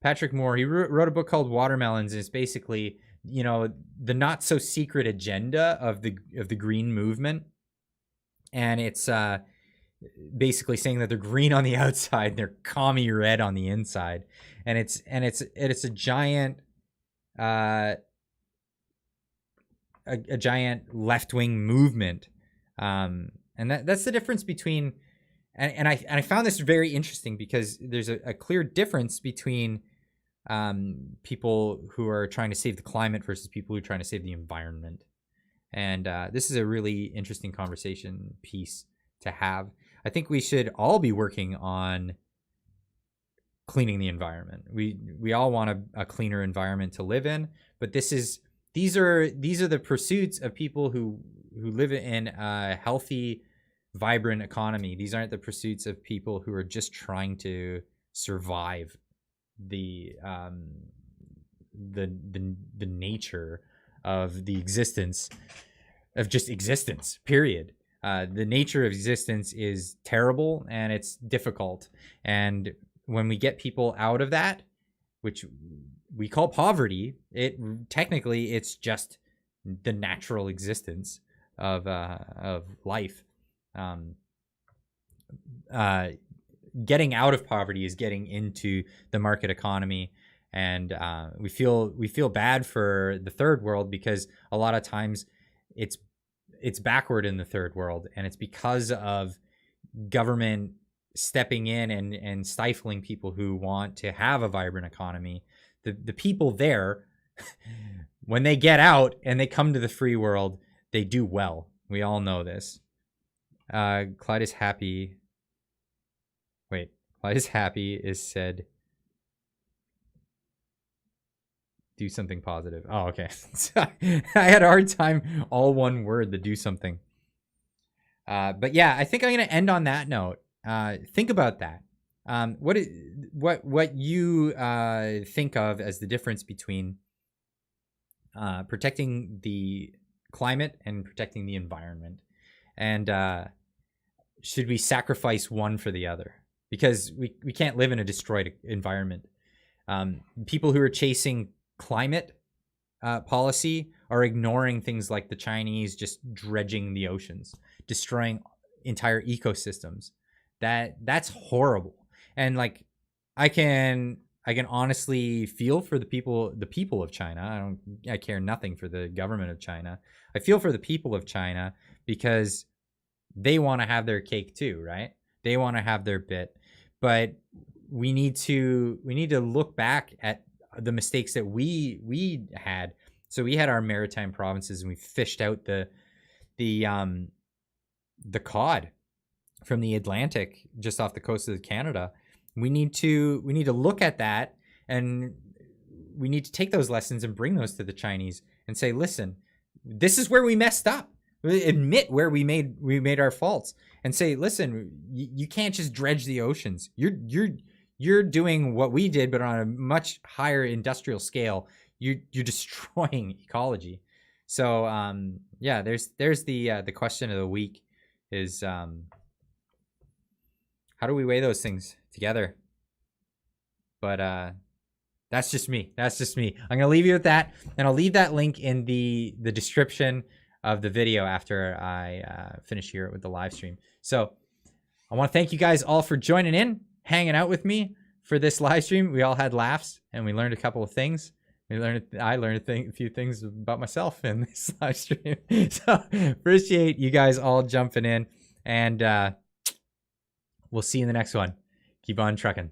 [SPEAKER 1] Patrick Moore, he wrote a book called Watermelons, and it's basically, you know, the not so secret agenda of the green movement. And it's basically saying that they're green on the outside and they're commie red on the inside. And it's a giant a giant left-wing movement. And that's the difference between and I found this very interesting, because there's a clear difference between people who are trying to save the climate versus people who are trying to save the environment. And this is a really interesting conversation piece to have. I think we should all be working on cleaning the environment. We all want a cleaner environment to live in, but these are the pursuits of people who live in a healthy, vibrant economy. These aren't the pursuits of people who are just trying to survive the nature of the existence of just existence, period. The nature of existence is terrible and it's difficult. And when we get people out of that, which we call poverty, technically it's just the natural existence of life. Getting out of poverty is getting into the market economy, and we feel bad for the third world, because a lot of times it's backward in the third world, and it's because of government stepping in and stifling people who want to have a vibrant economy. The people there, when they get out and they come to the free world, they do well. We all know this. Clyde is happy. Wait, Clyde is happy is said. Do something positive. Oh, okay. I had a hard time, all one word, the do something. But yeah, I think I'm going to end on that note. Think about that. What you think of as the difference between protecting the climate and protecting the environment, and should we sacrifice one for the other? Because we can't live in a destroyed environment. People who are chasing climate policy are ignoring things like the Chinese just dredging the oceans, destroying entire ecosystems. That's horrible. And like, I can honestly feel for the people of China. I care nothing for the government of China. I feel for the people of China because they want to have their cake too, right? They want to have their bit. But we need to look back at the mistakes that we had. So we had our maritime provinces and we fished out the cod from the Atlantic just off the coast of Canada. We need to look at that, and we need to take those lessons and bring those to the Chinese and say, listen, this is where we messed up. Admit where we made our faults and say, listen, you can't just dredge the oceans. You're doing what we did, but on a much higher industrial scale. You're destroying ecology. So yeah, there's the question of the week is how do we weigh those things together? But that's just me. I'm gonna leave you with that, and I'll leave that link in the description of the video after I finish here with the live stream. So I want to thank you guys all for joining in, hanging out with me for this live stream. We all had laughs and we learned a couple of things. I learned a few things about myself in this live stream. So appreciate you guys all jumping in, and we'll see you in the next one. Keep on trucking.